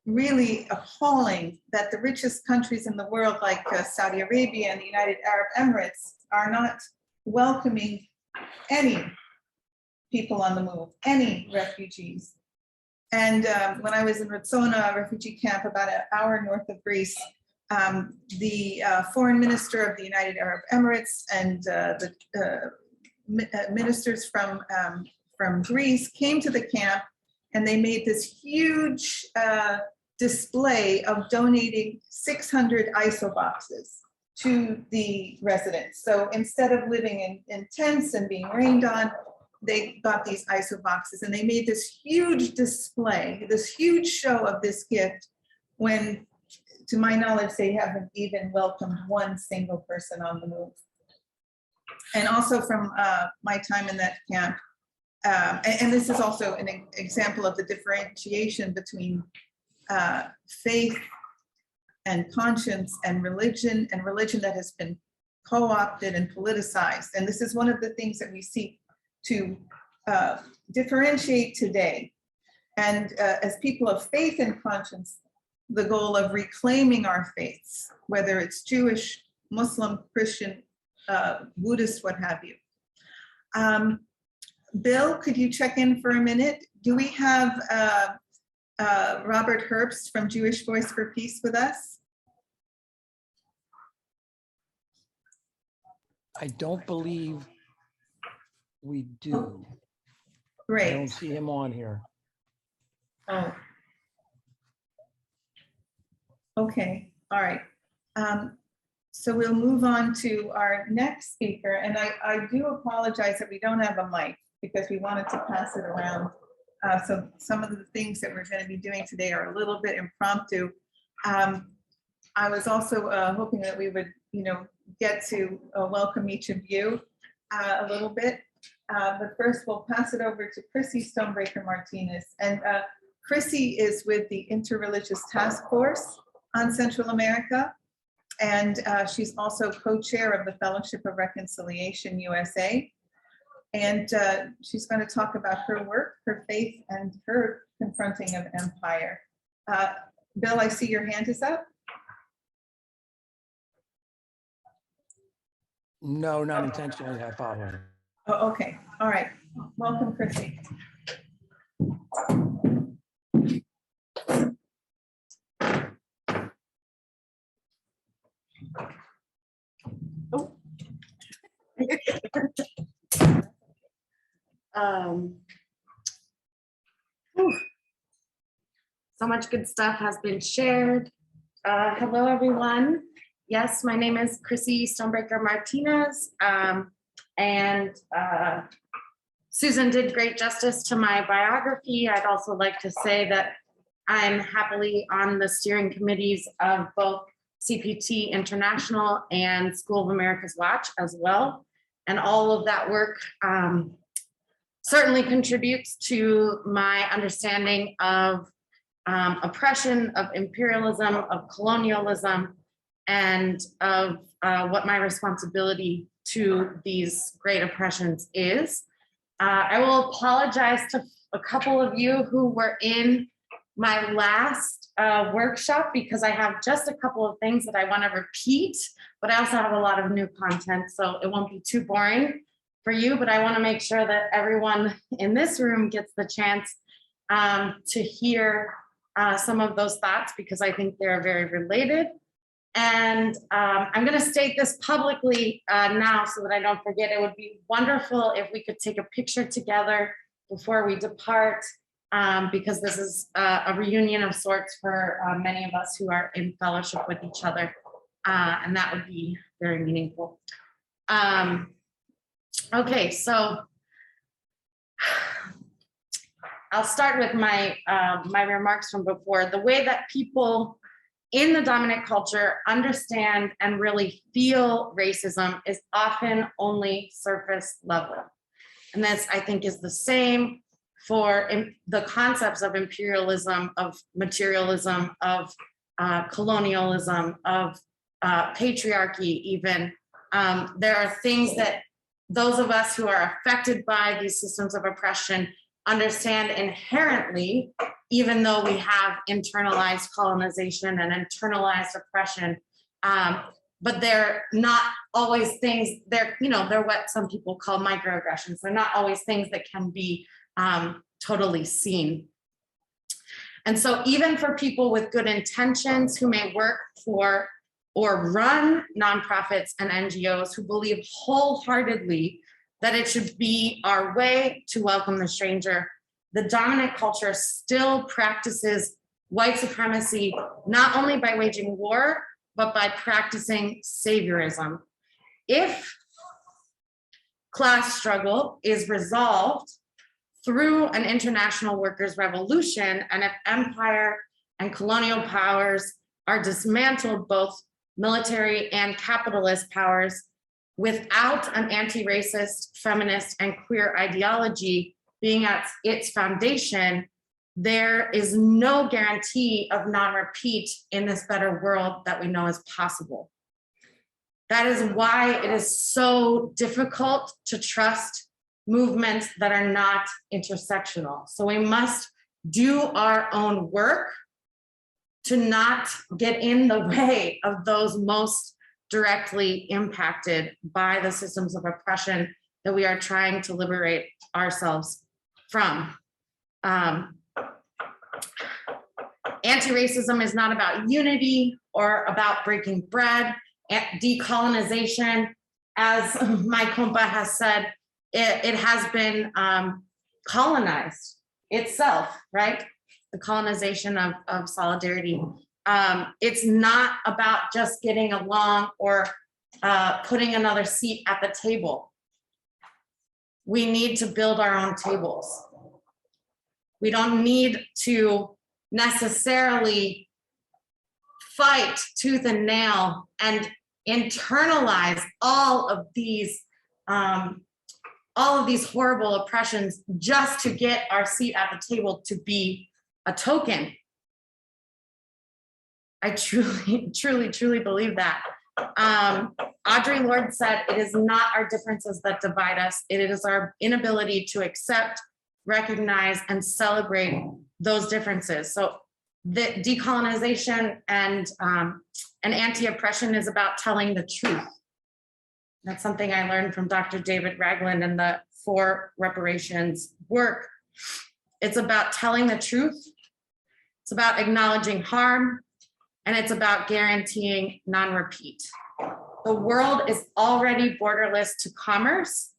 really appalling that the richest countries in the world, like Saudi Arabia and the United Arab Emirates, are not welcoming any people on the move, any refugees. And when I was in Ritsona refugee camp, about an hour north of Greece, the foreign minister of the United Arab Emirates and the ministers from Greece came to the camp, and they made this huge display of donating 600 ISO boxes to the residents. So instead of living in tents and being rained on, they got these ISO boxes, and they made this huge display, this huge show of this gift, when, to my knowledge, they haven't even welcomed one single person on the move. And also from my time in that camp, and this is also an example of the differentiation between faith and conscience and religion that has been co-opted and politicized. And this is one of the things that we seek to differentiate today. And as people of faith and conscience, the goal of reclaiming our faiths, whether it's Jewish, Muslim, Christian, Buddhist, what have you. Bill, could you check in for a minute? Do we have Robert Herbst from Jewish Voice for Peace with us? I don't believe we do. Great. I don't see him on here. Oh. Okay, all right. So we'll move on to our next speaker. And I do apologize that we don't have a mic, because we wanted to pass it around. So some of the things that we're going to be doing today are a little bit impromptu. I was also hoping that we would, get to welcome each of you a little bit. But first, we'll pass it over to Chrissy Stonebreaker Martinez. And Chrissy is with the Interreligious Task Force on Central America. And she's also co-chair of the Fellowship of Reconciliation USA. And she's going to talk about her work, her faith, and her confronting of empire. Bill, I see your hand is up. No, not intentionally, I apologize. Oh, okay. All right. Welcome, Chrissy. Whew. So much good stuff has been shared. Hello, everyone. Yes, my name is Chrissy Stonebreaker Martinez, and Susan did great justice to my biography. I'd also like to say that I'm happily on the steering committees of both CPT International and School of America's Watch as well. And all of that work certainly contributes to my understanding of oppression, of imperialism, of colonialism, and of what my responsibility to these great oppressions is. I will apologize to a couple of you who were in my last workshop because I have just a couple of things that I want to repeat, but I also have a lot of new content, so it won't be too boring for you, but I want to make sure that everyone in this room gets the chance to hear some of those thoughts because I think they're very related. And I'm going to state this publicly now so that I don't forget. It would be wonderful if we could take a picture together before we depart, because this is a reunion of sorts for many of us who are in fellowship with each other, and that would be very meaningful. Okay, so I'll start with my my remarks from before. The way that people in the dominant culture understand and really feel racism is often only surface level. And this, I think, is the same for the concepts of imperialism, of materialism, of colonialism, of patriarchy even. There are things that those of us who are affected by these systems of oppression understand inherently, even though we have internalized colonization and internalized oppression. But they're not always things, they're what some people call microaggressions. They're not always things that can be totally seen. And so even for people with good intentions who may work for or run nonprofits and NGOs who believe wholeheartedly that it should be our way to welcome the stranger, the dominant culture still practices white supremacy, not only by waging war, but by practicing saviorism. If class struggle is resolved through an international workers' revolution, and if empire and colonial powers are dismantled, both military and capitalist powers, without an anti-racist, feminist, and queer ideology being at its foundation, there is no guarantee of non-repeat in this better world that we know is possible. That is why it is so difficult to trust movements that are not intersectional. So we must do our own work to not get in the way of those most directly impacted by the systems of oppression that we are trying to liberate ourselves from. Anti-racism is not about unity or about breaking bread. Decolonization, as my compa has said, it has been colonized itself, right? The colonization of solidarity. It's not about just getting along or putting another seat at the table. We need to build our own tables. We don't need to necessarily fight tooth and nail and internalize all of these all of these horrible oppressions just to get our seat at the table to be a token. I truly, truly, truly believe that. Audre Lorde said, it is not our differences that divide us. It is our inability to accept, recognize, and celebrate those differences. So the decolonization and anti-oppression is about telling the truth. That's something I learned from Dr. David Ragland and the For Reparations work. It's about telling the truth. It's about acknowledging harm, and it's about guaranteeing non-repeat. The world is already borderless to commerce.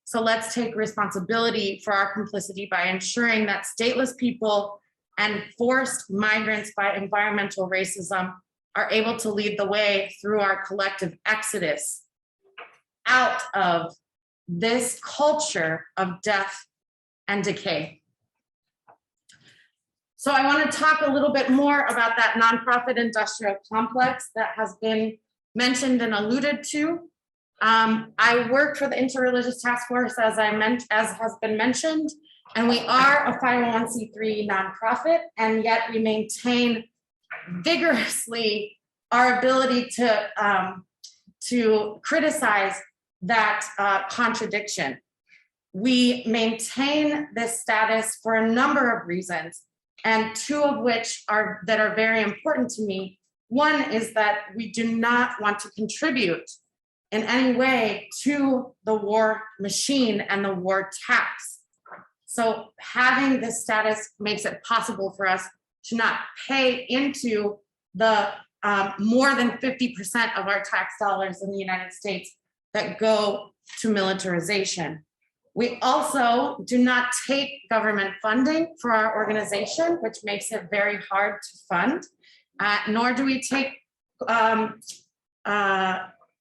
So let's take responsibility for our complicity by ensuring that stateless people and forced migrants by environmental racism are able to lead the way through our collective exodus out of this culture of death and decay. So I want to talk a little bit more about that nonprofit industrial complex that has been mentioned and alluded to. I work for the Interreligious Task Force, as has been mentioned, and we are a 501c3 nonprofit, and yet we maintain vigorously our ability to criticize that contradiction. We maintain this status for a number of reasons, and two of which are very important to me. One is that we do not want to contribute in any way to the war machine and the war tax. So having this status makes it possible for us to not pay into the more than 50% of our tax dollars in the United States that go to militarization. We also do not take government funding for our organization, which makes it very hard to fund, nor do we take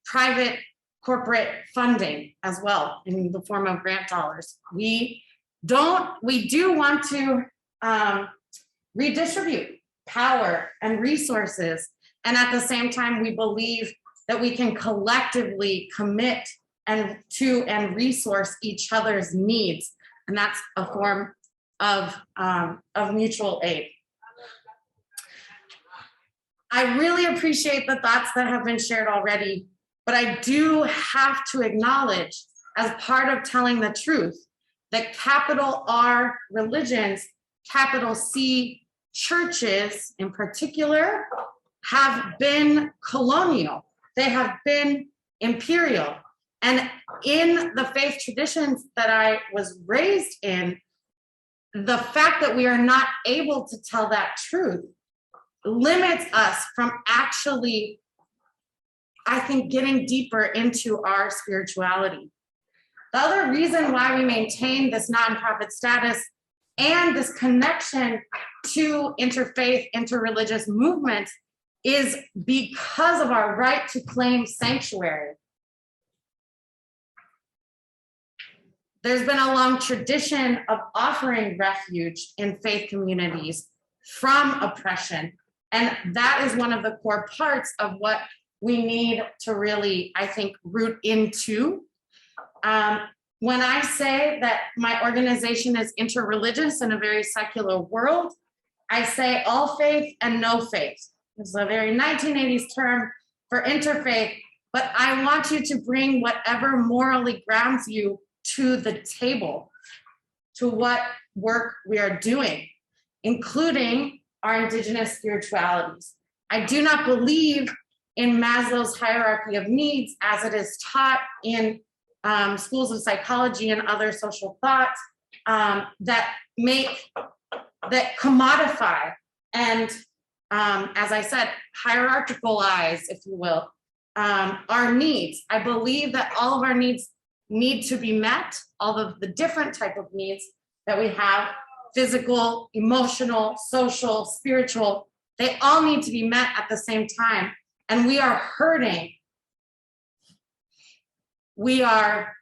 private corporate funding as well in the form of grant dollars. We do want to redistribute power and resources. And at the same time, we believe that we can collectively commit and resource each other's needs. And that's a form of mutual aid. I really appreciate the thoughts that have been shared already, but I do have to acknowledge, as part of telling the truth, that capital R religions, capital C churches in particular, have been colonial. They have been imperial. And in the faith traditions that I was raised in, the fact that we are not able to tell that truth limits us from actually, I think, getting deeper into our spirituality. The other reason why we maintain this nonprofit status and this connection to interfaith, interreligious movements is because of our right to claim sanctuary. There's been a long tradition of offering refuge in faith communities from oppression. And that is one of the core parts of what we need to really, I think, root into. When I say that my organization is interreligious in a very secular world, I say all faith and no faith. This is a very 1980s term for interfaith, but I want you to bring whatever morally grounds you to the table, to what work we are doing, including our indigenous spiritualities. I do not believe in Maslow's hierarchy of needs as it is taught in schools of psychology and other social thoughts that commodify and, as I said, hierarchicalize, if you will, our needs. I believe that all of our needs need to be met, all of the different type of needs that we have, physical, emotional, social, spiritual, they all need to be met at the same time. And we are hurting. We are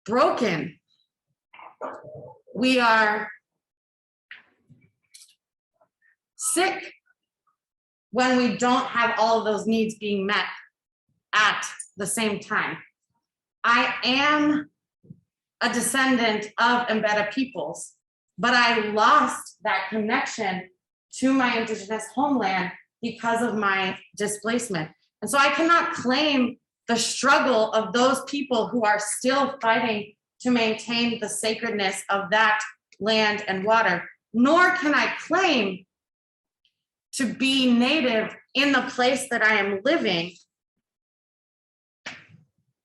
broken. We are sick when we don't have all of those needs being met at the same time. I am a descendant of embedded peoples, but I lost that connection to my indigenous homeland because of my displacement. And so I cannot claim the struggle of those people who are still fighting to maintain the sacredness of that land and water, nor can I claim to be native in the place that I am living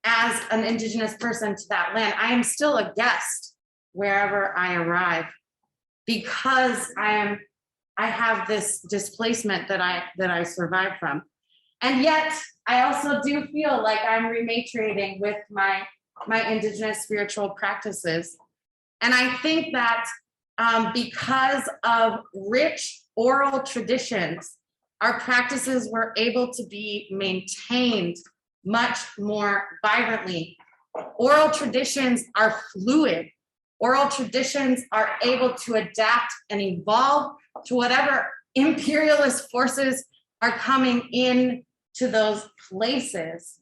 as an indigenous person to that land. I am still a guest wherever I arrive because I have this displacement that I survived from. And yet I also do feel like I'm rematriating with my indigenous spiritual practices. And I think that because of rich oral traditions, our practices were able to be maintained much more vibrantly. Oral traditions are fluid. Oral traditions are able to adapt and evolve to whatever imperialist forces are coming in to those places.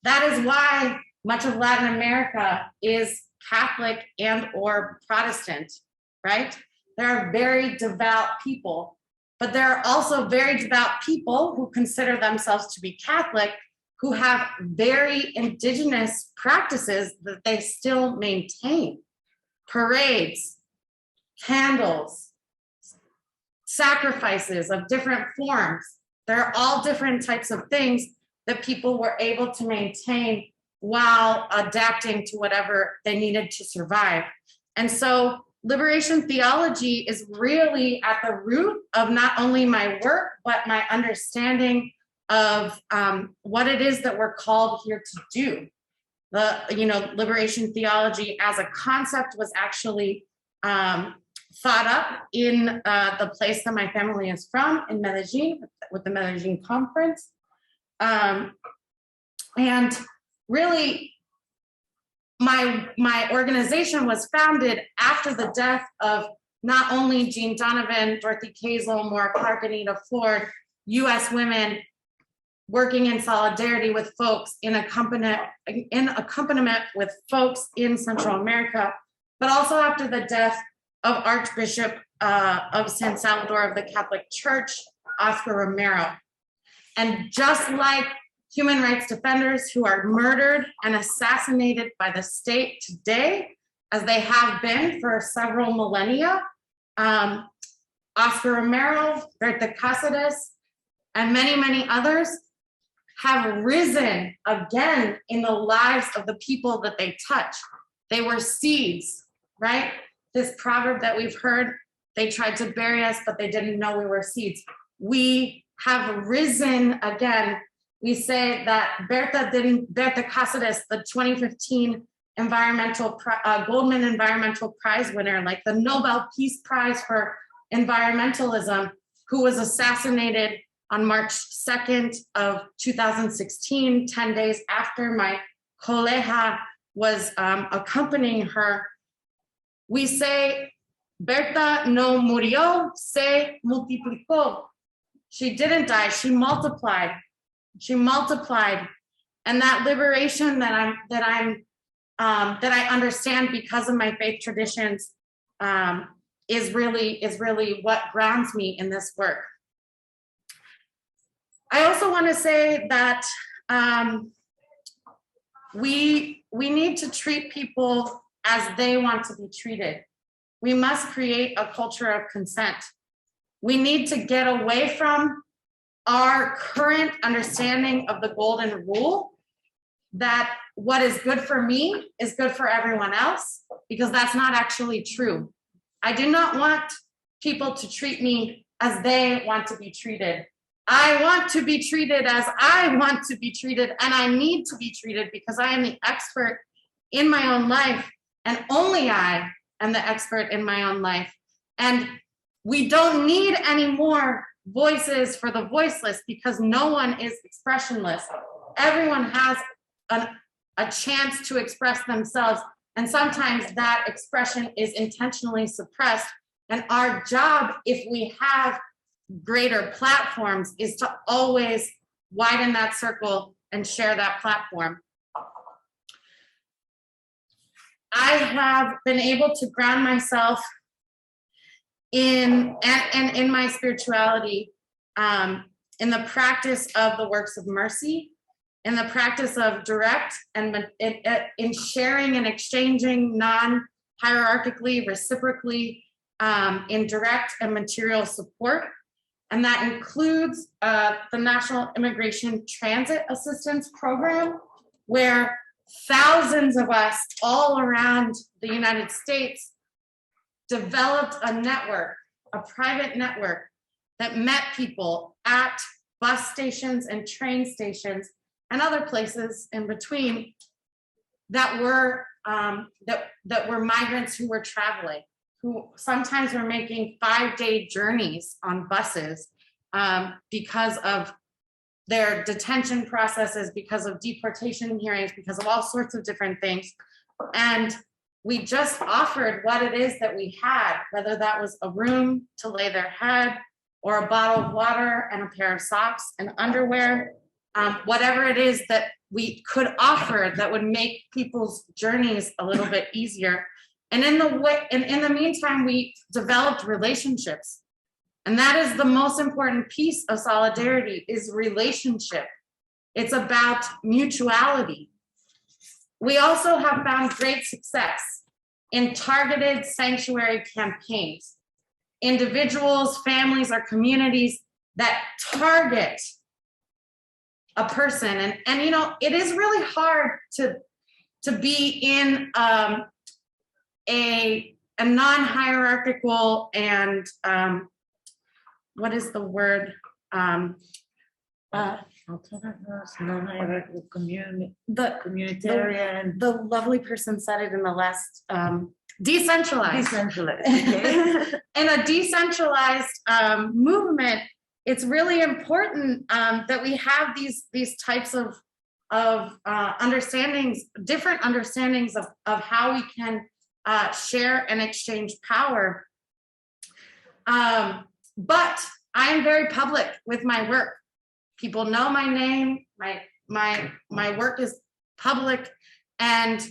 That is why much of Latin America is Catholic and or Protestant, right? There are very devout people, but there are also very devout people who consider themselves to be Catholic, who have very indigenous practices that they still maintain. Parades, candles, sacrifices of different forms. They're all different types of things that people were able to maintain while adapting to whatever they needed to survive. And so liberation theology is really at the root of not only my work, but my understanding of what it is that we're called here to do. Liberation theology as a concept was actually thought up in the place that my family is from, in Medellin, with the Medellin Conference. And really, my organization was founded after the death of not only Jean Donovan, Dorothy Kazel, Maura Clark, Anita Ford, US women working in solidarity with folks in accompaniment with folks in Central America, but also after the death of Archbishop of San Salvador of the Catholic Church, Oscar Romero. And just like human rights defenders who are murdered and assassinated by the state today, as they have been for several millennia, Oscar Romero, Berta Cáceres, and many, many others have risen again in the lives of the people that they touch. They were seeds, right? This proverb that we've heard, they tried to bury us, but they didn't know we were seeds. We have risen again. We say that Berta Cáceres, the 2015 Goldman Environmental Prize winner, like the Nobel Peace Prize for Environmentalism, who was assassinated on March 2nd of 2016, 10 days after my colega was accompanying her. We say, Berta no murió, se multiplicó. She didn't die, she multiplied. She multiplied. And that liberation that I understand because of my faith traditions is really what grounds me in this work. I also want to say that we need to treat people as they want to be treated. We must create a culture of consent. We need to get away from our current understanding of the golden rule that what is good for me is good for everyone else, because that's not actually true. I do not want people to treat me as they want to be treated. I want to be treated as I want to be treated, and I need to be treated because I am the expert in my own life, and only I am the expert in my own life. And we don't need any more voices for the voiceless because no one is expressionless. Everyone has a chance to express themselves, and sometimes that expression is intentionally suppressed. And our job, if we have greater platforms, is to always widen that circle and share that platform. I have been able to ground myself in my spirituality, in the practice of the works of mercy, in the practice of direct and in sharing and exchanging non-hierarchically, reciprocally, in direct and material support. And that includes the National Immigration Transit Assistance Program, where thousands of us all around the United States developed a network, a private network that met people at bus stations and train stations and other places in between that were migrants who were traveling, who sometimes were making 5-day journeys on buses because of their detention processes, because of deportation hearings, because of all sorts of different things. And we just offered what it is that we had, whether that was a room to lay their head or a bottle of water and a pair of socks and underwear, whatever it is that we could offer that would make people's journeys a little bit easier. And in the meantime, we developed relationships. And that is the most important piece of solidarity, is relationship. It's about mutuality. We also have found great success in targeted sanctuary campaigns. Individuals, families, or communities that target a person. And you know, it is really hard to be in a non-hierarchical and what is the word? Non-hierarchical community, The communitarian, the lovely person said it in the last decentralized. decentralized. Okay. In a decentralized movement, it's really important that we have these types of understandings, different understandings of how we can share and exchange power. But I am very public with my work. People know my name, my work is public, and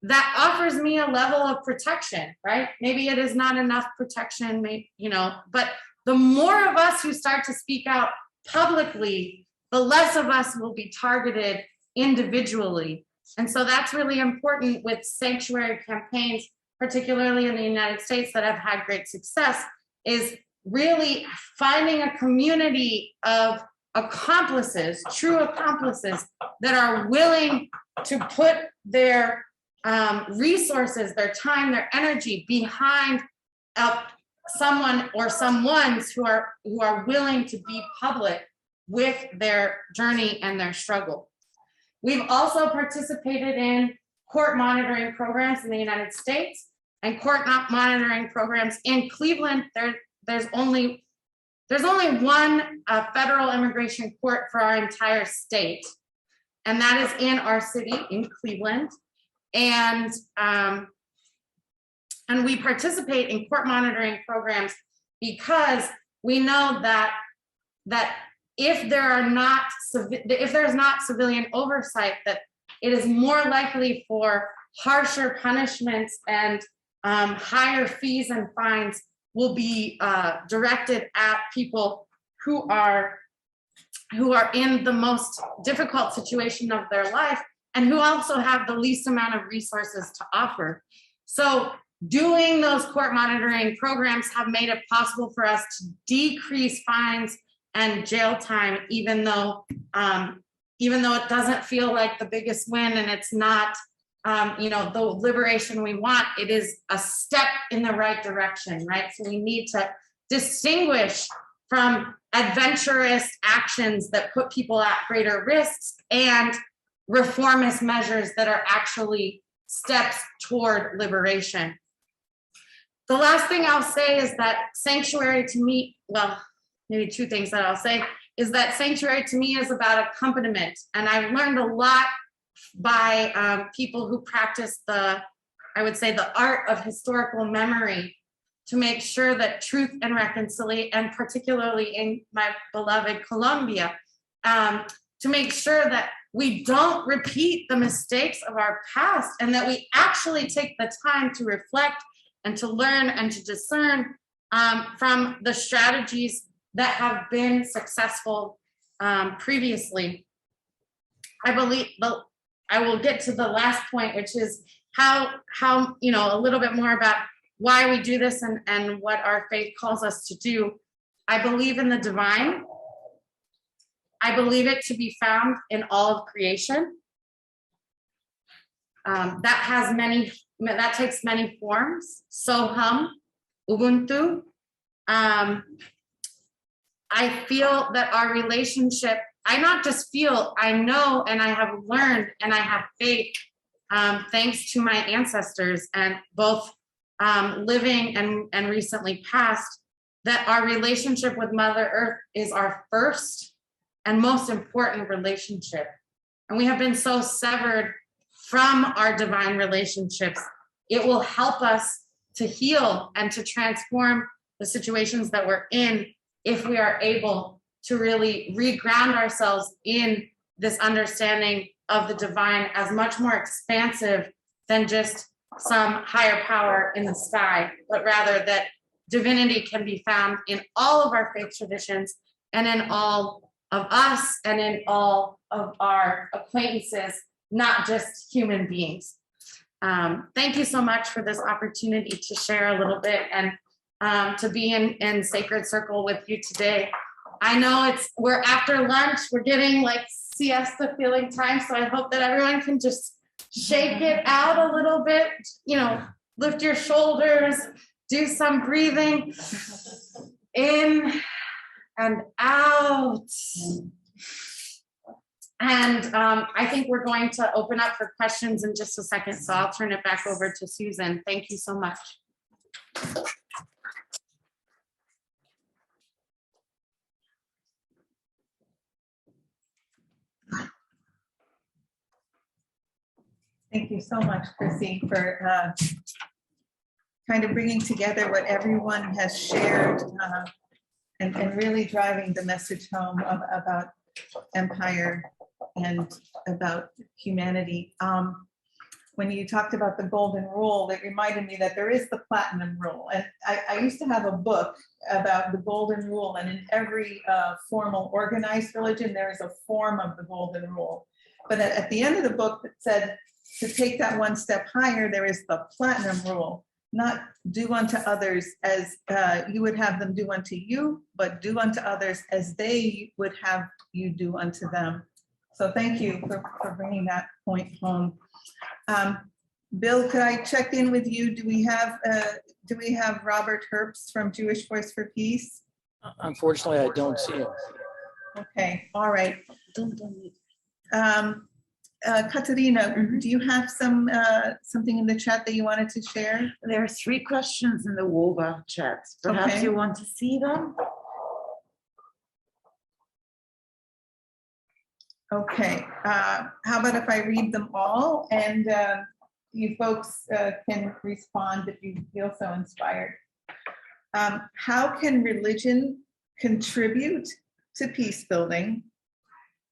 that offers me a level of protection, right? Maybe it is not enough protection, maybe, you know, but the more of us who start to speak out publicly, the less of us will be targeted individually. And so that's really important with sanctuary campaigns, particularly in the United States that have had great success, is really finding a community of accomplices, true accomplices, that are willing to put their resources, their time, their energy behind someone or someones who are willing to be public with their journey and their struggle. We've also participated in court monitoring programs in the United States and court monitoring programs in Cleveland. There's only one federal immigration court for our entire state, and that is in our city, in Cleveland. And we participate in court monitoring programs because we know that if there's not civilian oversight, that it is more likely for harsher punishments and higher fees and fines will be directed at people who are in the most difficult situation of their life and who also have the least amount of resources to offer. So doing those court monitoring programs have made it possible for us to decrease fines and jail time, even though it doesn't feel like the biggest win and it's not the liberation we want. It is a step in the right direction, right? So we need to distinguish from adventurous actions that put people at greater risks and reformist measures that are actually steps toward liberation. The last thing I'll say is that sanctuary to me, well, maybe two things that I'll say, is that sanctuary to me is about accompaniment. And I've learned a lot by people who practice the art of historical memory to make sure that truth and reconciliation, and particularly in my beloved Colombia, to make sure that we don't repeat the mistakes of our past and that we actually take the time to reflect and to learn and to discern from the strategies that have been successful previously. I believe I will get to the last point, which is how a little bit more about why we do this and what our faith calls us to do. I believe in the divine. I believe it to be found in all of creation. That takes many forms. Soham, Ubuntu. I feel that our relationship, I not just feel, I know, and I have learned, and I have faith, thanks to my ancestors and both living and recently passed, that our relationship with Mother Earth is our first and most important relationship. And we have been so severed from our divine relationships. It will help us to heal and to transform the situations that we're in if we are able to really reground ourselves in this understanding of the divine as much more expansive than just some higher power in the sky, but rather that divinity can be found in all of our faith traditions and in all of us and in all of our acquaintances, not just human beings. Thank you so much for this opportunity to share a little bit and to be in Sacred Circle with you today. I know we're after lunch, we're getting like siesta feeling time, so I hope that everyone can just shake it out a little bit, lift your shoulders, do some breathing in and out. And I think we're going to open up for questions in just a second, so I'll turn it back over to Susan. Thank you so much. Thank you so much, Chrissy, for kind of bringing together what everyone has shared and really driving the message home about empire and about humanity. When you talked about the golden rule, it reminded me that there is the platinum rule. And I used to have a book about the golden rule, and in every formal organized religion, there is a form of the golden rule. But at the end of the book, it said, to take that one step higher, there is the platinum rule, not do unto others as you would have them do unto you, but do unto others as they would have you do unto them. So thank you for bringing that point home. Bill, could I check in with you? Do we have Robert Herbst from Jewish Voice for Peace? Unfortunately, I don't see him. Okay, all right. Katerina, do you have something in the chat that you wanted to share? There are 3 questions in the WOVA chat. Perhaps Okay. you want to see them? Okay, how about if I read them all and you folks can respond if you feel so inspired. How can religion contribute to peace building?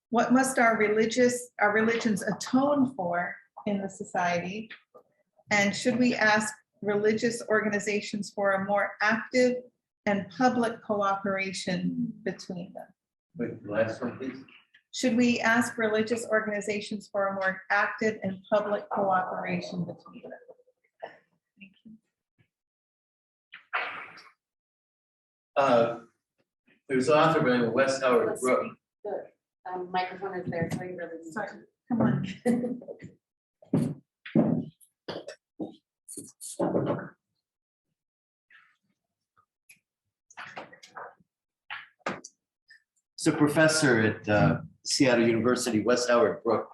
What must our religions atone for in the society? And should we ask religious organizations for a more active and public cooperation between them? Wait, the last one, please. Should we ask religious organizations for a more active and public cooperation between them? Thank you. There's an author named Wes Howard Brooke. The microphone is there, so you really need Sorry, come on. He's a professor at Seattle University, Wes Howard Brooke,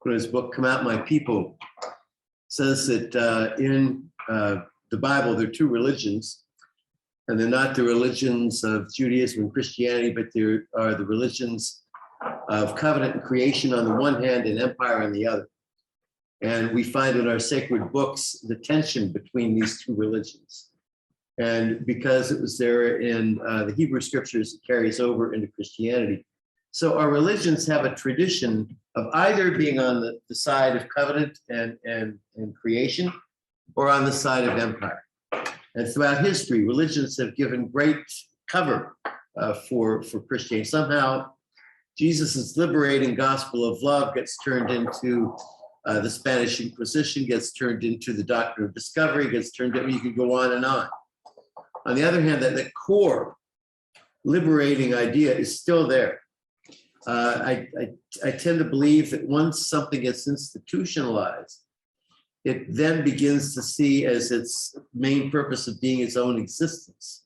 in his book, Come Out My People, says that in the Bible, there are 2 religions, and they're not the religions of Judaism and Christianity, but there are the religions of covenant and creation on the one hand and empire on the other. And we find in our sacred books the tension between these 2 religions. And because it was there in the Hebrew scriptures, it carries over into Christianity. So our religions have a tradition of either being on the side of covenant and creation, or on the side of empire. And throughout history, religions have given great cover for Christianity. Somehow, Jesus' liberating gospel of love gets turned into the Spanish Inquisition, gets turned into the doctrine of discovery, gets turned into, you could go on and on. On the other hand, that the core liberating idea is still there. I tend to believe that once something gets institutionalized, it then begins to see as its main purpose of being its own existence.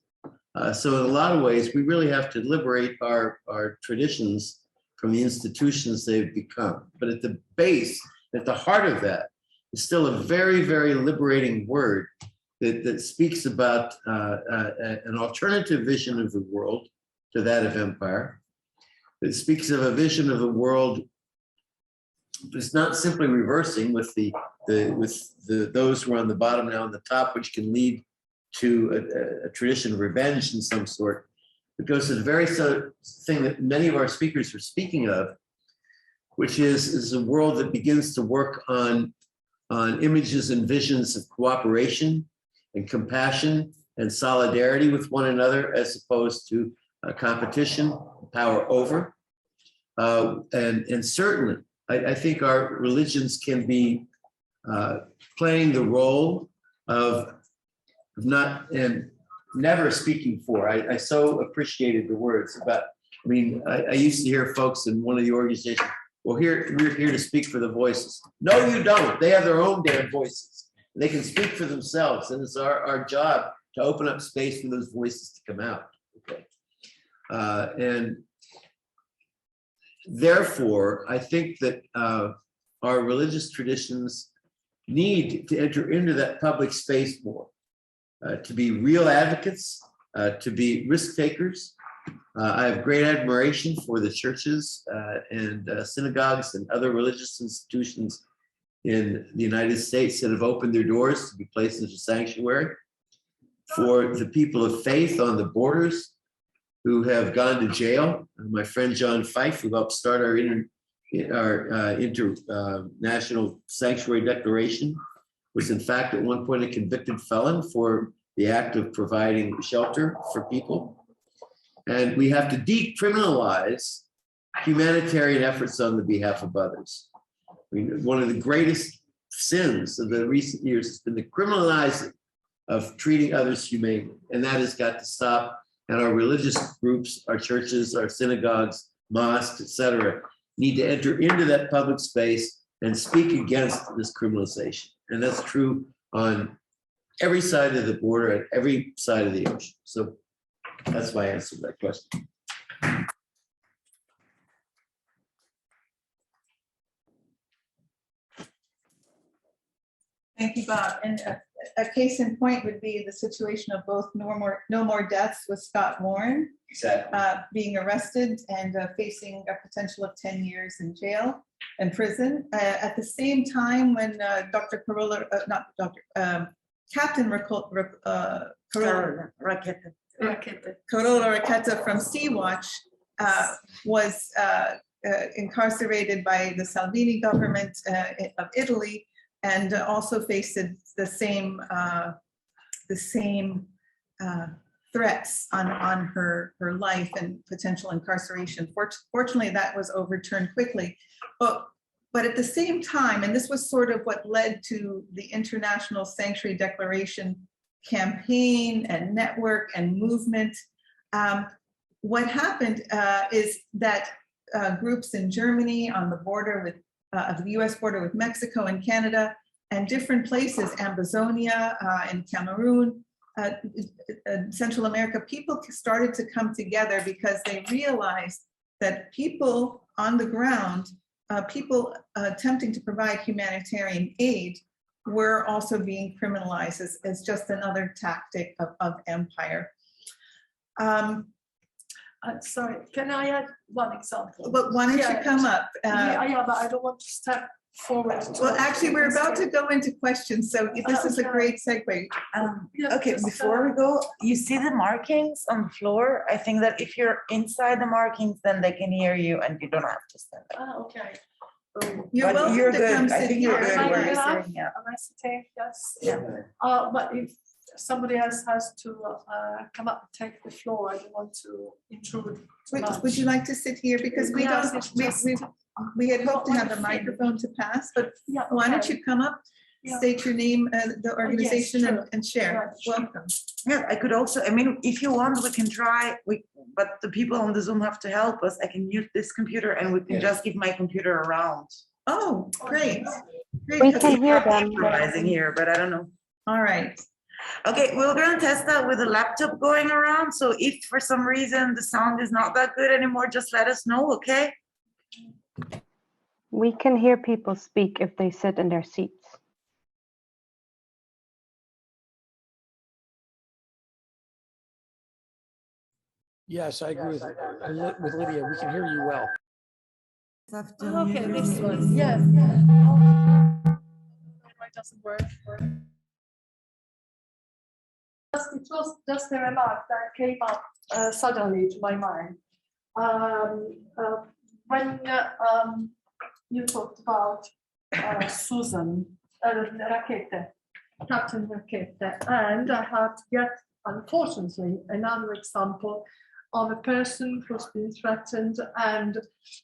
So in a lot of ways, we really have to liberate our traditions from the institutions they've become. But at the base, at the heart of that, is still a very, very liberating word that speaks about an alternative vision of the world to that of empire. It speaks of a vision of the world that's not simply reversing with those who are on the bottom now on the top, which can lead to a tradition of revenge in some sort. It goes to the very thing that many of our speakers are speaking of, which is a world that begins to work on images and visions of cooperation and compassion and solidarity with one another, as opposed to competition, power over. And certainly, I think our religions can be playing the role of not and never speaking for. I so appreciated the words about, I mean, I used to hear folks in one of the organizations, well, we're here to speak for the voices. No, you don't. They have their own damn voices. They can speak for themselves, and it's our job to open up space for those voices to come out. Okay. And therefore, I think that our religious traditions need to enter into that public space more, to be real advocates, to be risk takers. I have great admiration for the churches and synagogues and other religious institutions in the United States that have opened their doors to be places of sanctuary. For the people of faith on the borders who have gone to jail. My friend John Fife, who helped start our international sanctuary declaration, was in fact at one point a convicted felon for the act of providing shelter for people. And we have to decriminalize humanitarian efforts on the behalf of others. I mean, one of the greatest sins of the recent years has been the criminalizing of treating others humanely, and that has got to stop. And our religious groups, our churches, our synagogues, mosques, etc., need to enter into that public space and speak against this criminalization. And that's true on every side of the border, at every side of the ocean. So that's my answer to that question. Thank you, Bob. And a case in point would be the situation of both No More Deaths with Scott Warren, Exactly. being arrested and facing a potential of 10 years in jail and prison. At the same time, when Dr. Carola, Captain Carola Racketa from Sea-Watch was incarcerated by the Salvini government of Italy, and also faced the same threats on her life and potential incarceration. Fortunately, that was overturned quickly. But at the same time, and this was sort of what led to the International Sanctuary Declaration campaign and network and movement, what happened is that groups in Germany on the border with of the US border with Mexico and Canada, and different places, Ambazonia and Cameroon, Central America, people started to come together because they realized that people on the ground, people attempting to provide humanitarian aid, were also being criminalized as just another tactic of empire. Sorry, can I add one example? But why don't you come up? Yeah, but I don't want to step forward. Well, actually, we're about to go into questions, so this is a great segue. Okay, before we go, you see the markings on the floor? I think that if you're inside the markings, then they can hear you and you don't have to stand up. Okay. You're But welcome you're to good. come I sit think you're here. good where you're Am sitting, yeah. I sitting? Yes. Yeah. But if somebody else has to come up and take the floor, I don't want to intrude too much. Would you like to sit here? Because we Yes, don't, it's just- we had hoped to have a microphone to pass, but Yeah, why don't okay. you come up, Yeah. state your name, the organization, sure. and share. Yeah, sure. Welcome. Yeah, I could also, I mean, if you want, we can try, but the people on the Zoom have to help us. I can mute this computer and we can just give my computer around. Oh, great. Great. We can hear them. Improvising here, but I don't know. All right. Okay, we're gonna test that with a laptop going around. So if for some reason the sound is not that good anymore, just let us know, okay? We can hear people speak if they sit in their seats. Yes, I agree with Lydia. We can hear you well. Okay, this one, yes. It doesn't work. It was just a remark that came up suddenly to my mind. When you talked about Susan Rakete, Captain Rakete, and I had yet, unfortunately, another example of a person who's been threatened and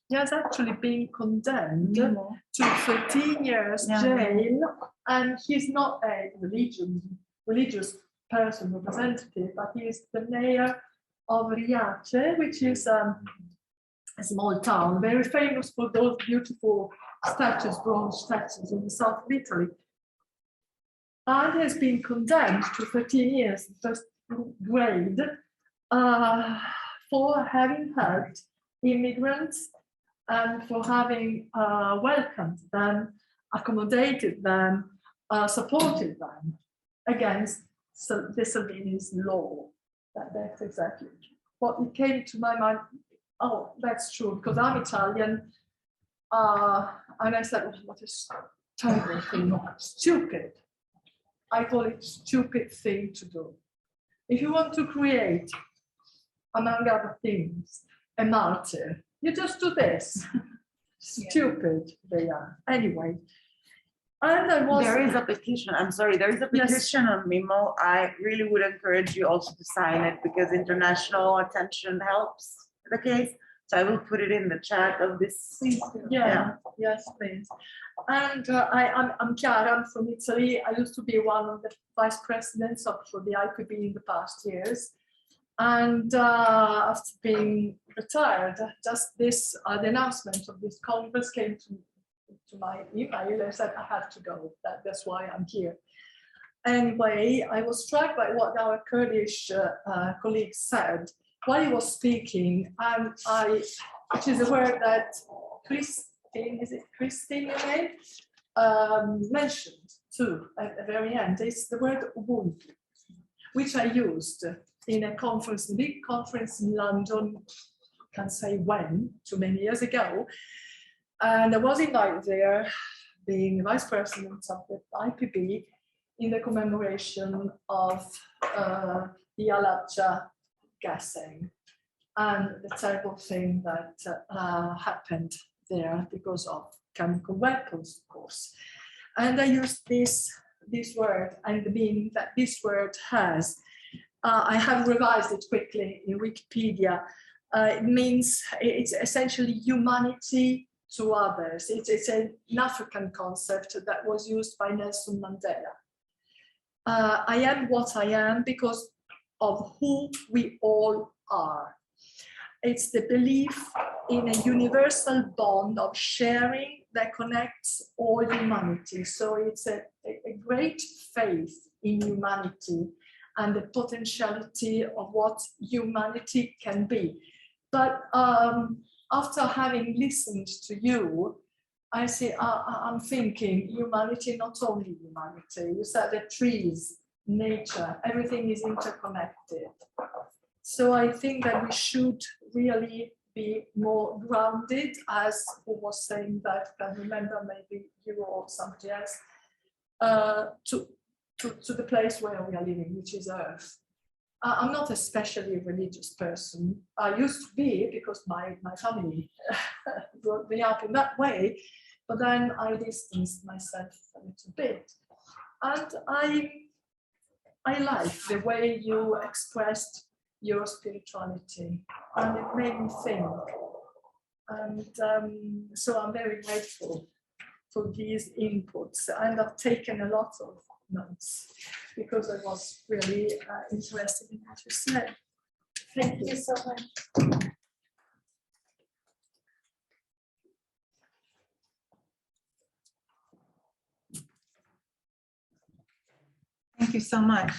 he has actually been condemned to 13 years jail, and he's not a religious person representative, but he is the mayor of Riace, which is a small town, very famous for those beautiful statues, bronze statues in the south of Italy. And has been condemned to 13 years, first grade, for having helped immigrants and for having welcomed them, accommodated them, supported them against the Salvini's law. That's exactly what it came to my mind. Oh, that's true, because I'm Italian. And I said, oh, what a terrible thing, stupid. I call it stupid thing to do. If you want to create, among other things, a martyr, you just do this. Stupid they are. Anyway. And there is a petition, I'm sorry, there is a petition on Mimo. I really would encourage you also to sign it because international attention helps the case. So I will put it in the chat of this. Yes, please. And I'm Chiara, I'm from Italy. I used to be one of the vice presidents for the IPB in the past years. And after being retired, just this, the announcement of this conference came to my email. I said, I have to go. That's why I'm here. Anyway, I was struck by what our Kurdish colleague said while he was speaking, and which is a word that Christine, is it Christine again, mentioned too at the very end. It's the word Ubuntu, which I used in a conference, a big conference in London, can't say when, too many years ago. And I was invited there, being vice president of the IPB, in the commemoration of the Halabja gassing and the terrible thing that happened there because of chemical weapons, of course. And I used this word and the meaning that this word has. I have revised it quickly in Wikipedia. It means it's essentially humanity to others. It's an African concept that was used by Nelson Mandela. I am what I am because of who we all are. It's the belief in a universal bond of sharing that connects all humanity. So it's a great faith in humanity and the potentiality of what humanity can be. But after having listened to you, I say, I'm thinking humanity, not only humanity. You said that trees, nature, everything is interconnected. So I think that we should really be more grounded, as who was saying that, I can remember maybe you or somebody else, to the place where we are living, which is Earth. I'm not especially a religious person. I used to be, because my family brought me up in that way, but then I distanced myself a little bit. And I like the way you expressed your spirituality, and it made me think. And so I'm very grateful for these inputs, and I've taken a lot of notes because I was really interested in what you said. Thank you so much. Thank you so much.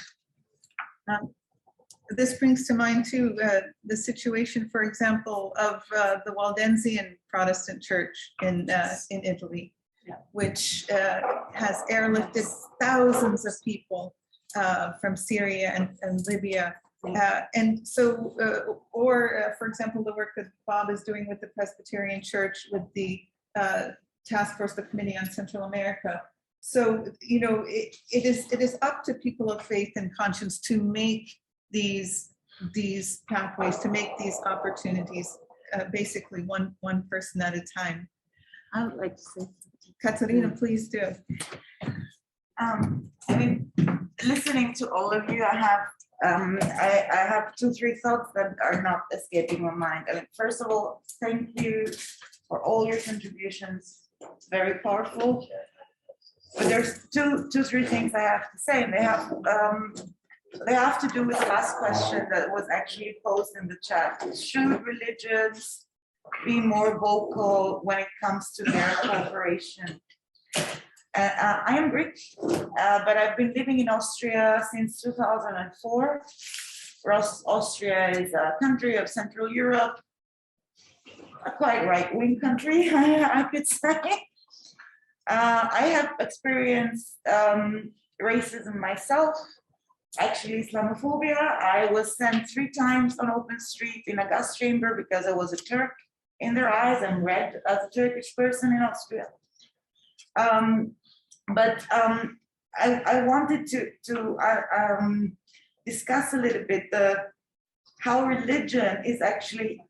This brings to mind too the situation, for example, of the Waldensian Protestant Church in Italy, which has airlifted thousands of people from Syria and Libya. And so, for example, the work that Bob is doing with the Presbyterian Church with the task force, the Committee on Central America. So, you know, it is up to people of faith and conscience to make these pathways, to make these opportunities, basically one person at a time. I would like to say, Katarina, please do. I mean, listening to all of you, I have 2-3 thoughts that are not escaping my mind. I mean, first of all, thank you for all your contributions. It's very powerful. But there's 2-3 things I have to say, and they have to do with the last question that was actually posed in the chat. Should religions be more vocal when it comes to their cooperation? I am Greek, but I've been living in Austria since 2004. Austria is a country of Central Europe, a quite right-wing country, I could say. I have experienced racism myself, actually Islamophobia. I was sent 3 times on open street in a gas chamber because I was a Turk in their eyes and read as a Turkish person in Austria. I wanted to discuss a little bit how religion is actually,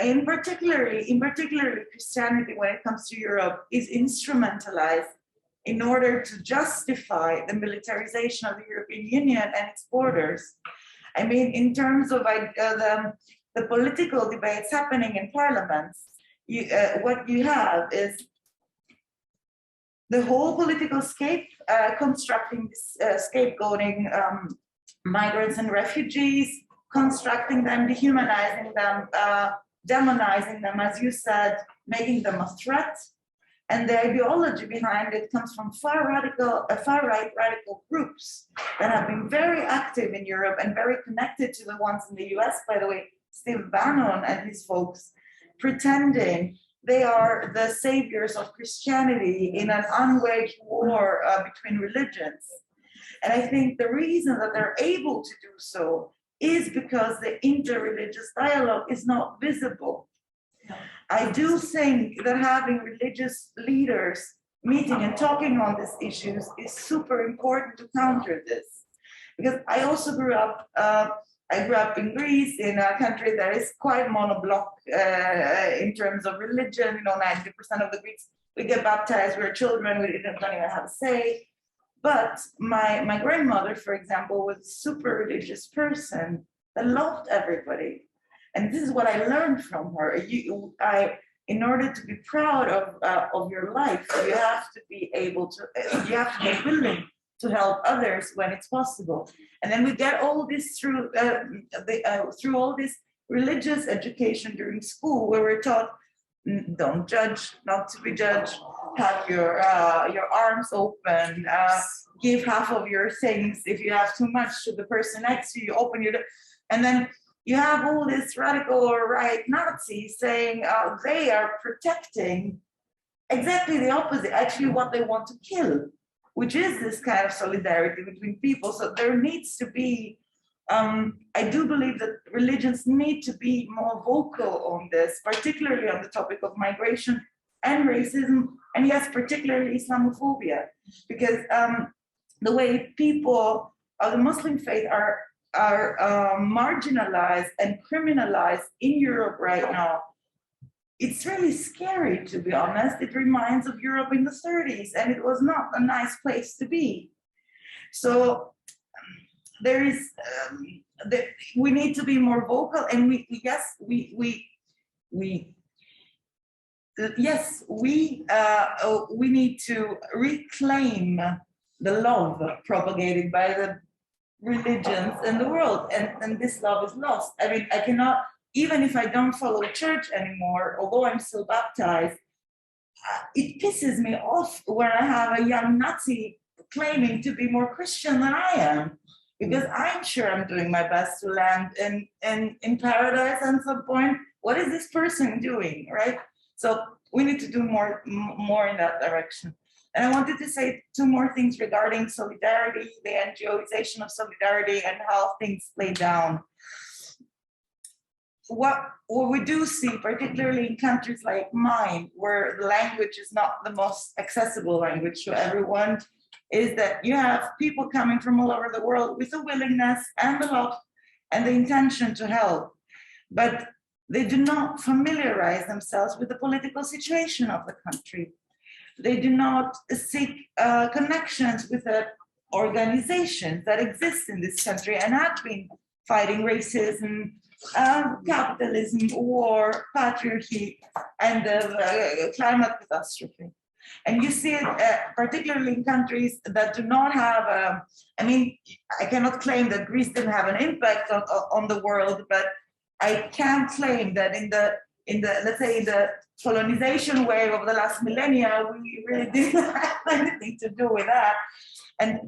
in particularly Christianity, when it comes to Europe, is instrumentalized in order to justify the militarization of the European Union and its borders. I mean, in terms of the political debates happening in parliaments, what you have is the whole political constructing this scapegoating migrants and refugees, constructing them, dehumanizing them, demonizing them, as you said, making them a threat. And the ideology behind it comes from far-right radical groups that have been very active in Europe and very connected to the ones in the US, by the way, Steve Bannon and his folks, pretending they are the saviors of Christianity in an unwaged war between religions. And I think the reason that they're able to do so is because the interreligious dialogue is not visible. I do think that having religious leaders meeting and talking on these issues is super important to counter this. Because I also grew up in Greece, in a country that is quite monoblock in terms of religion. You know, 90% of the Greeks, we get baptized, we're children, we don't even have a say. But my grandmother, for example, was a super religious person that loved everybody. And this is what I learned from her. In order to be proud of your life, you have to be willing to help others when it's possible. And then we get all this through all this religious education during school, where we're taught, don't judge, not to be judged, have your arms open, give half of your things. If you have too much to the person next to you, open your door. And then you have all this radical right Nazis saying they are protecting exactly the opposite, actually what they want to kill, which is this kind of solidarity between people. So there needs to be I do believe that religions need to be more vocal on this, particularly on the topic of migration and racism, and yes, particularly Islamophobia, because the way people of the Muslim faith are marginalized and criminalized in Europe right now, it's really scary, to be honest. It reminds of Europe in the 30s, and it was not a nice place to be. So there is, we need to be more vocal, and we need to reclaim the love propagated by the religions in the world, and this love is lost. I mean, I cannot, even if I don't follow church anymore, although I'm still baptized, it pisses me off when I have a young Nazi claiming to be more Christian than I am, because I'm sure I'm doing my best to land in paradise at some point. What is this person doing, right? So we need to do more in that direction. And I wanted to say two more things regarding solidarity, the NGOization of solidarity, and how things play down. What we do see, particularly in countries like mine, where the language is not the most accessible language to everyone, is that you have people coming from all over the world with a willingness and the love and the intention to help, but they do not familiarize themselves with the political situation of the country. They do not seek connections with the organizations that exist in this country and have been fighting racism, capitalism, war, patriarchy, and the climate catastrophe. And you see it particularly in countries that do not have, I mean, I cannot claim that Greece didn't have an impact on the world, but I can claim that in the let's say in the colonization wave of the last millennia, we really didn't have anything to do with that. And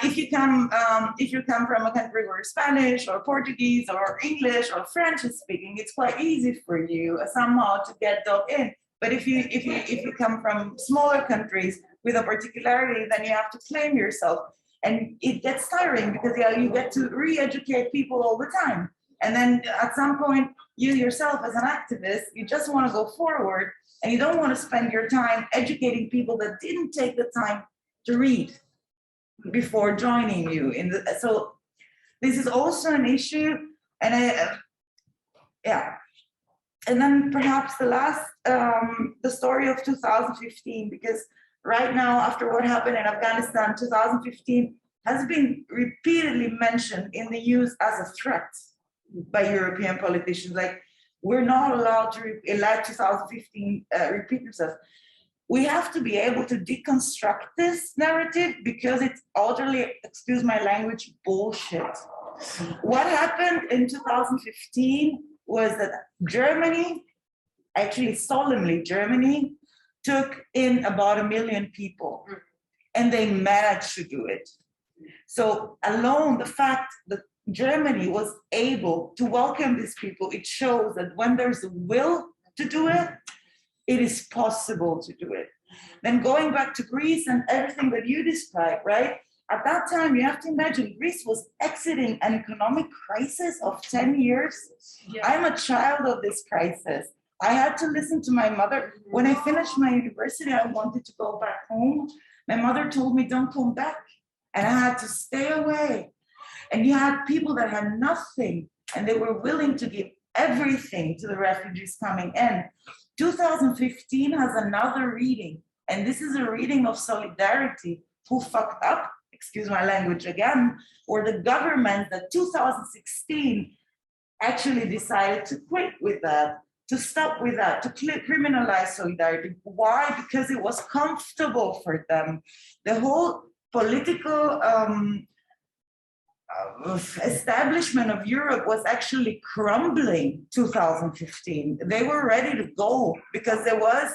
if you come from a country where Spanish or Portuguese or English or French is speaking, it's quite easy for you somehow to get dug in. But if you come from smaller countries with a particularity, then you have to claim yourself, and it gets tiring because you get to re-educate people all the time. And then at some point, you yourself as an activist, you just want to go forward, and you don't want to spend your time educating people that didn't take the time to read before joining you. So this is also an issue, and And then perhaps the last, the story of 2015, because right now, after what happened in Afghanistan, 2015 has been repeatedly mentioned in the news as a threat by European politicians. Like, we're not allowed to let 2015 repeat itself. We have to be able to deconstruct this narrative because it's utterly, excuse my language, bullshit. What happened in 2015 was that Germany, actually solemnly Germany, took in about 1 million people, and they managed to do it. So alone, the fact that Germany was able to welcome these people, it shows that when there's a will to do it, it is possible to do it. Then going back to Greece and everything that you described, right? At that time, you have to imagine Greece was exiting an economic crisis of 10 years. Yeah. I'm a child of this crisis. I had to listen to my mother. When I finished my university, I wanted to go back home. My mother told me, don't come back. And I had to stay away. And you had people that had nothing, and they were willing to give everything to the refugees coming in. 2015 has another reading, and this is a reading of solidarity. Who fucked up, excuse my language again, or the government that 2016 actually decided to quit with that, to stop with that, to criminalize solidarity. Why? Because it was comfortable for them. The whole political establishment of Europe was actually crumbling 2015. They were ready to go because there was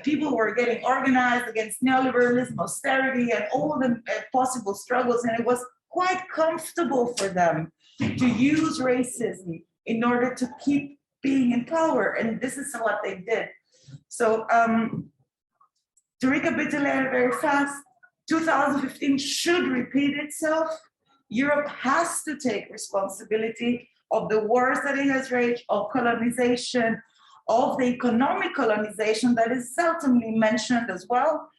people were getting organized against neoliberalism, austerity, and all the possible struggles, and it was quite comfortable for them to use racism in order to keep being in power, and this is what they did. So to recapitulate very fast, 2015 should repeat itself, Europe has to take responsibility of the wars that it has waged, of colonization, of the economic colonization that is seldomly mentioned as well.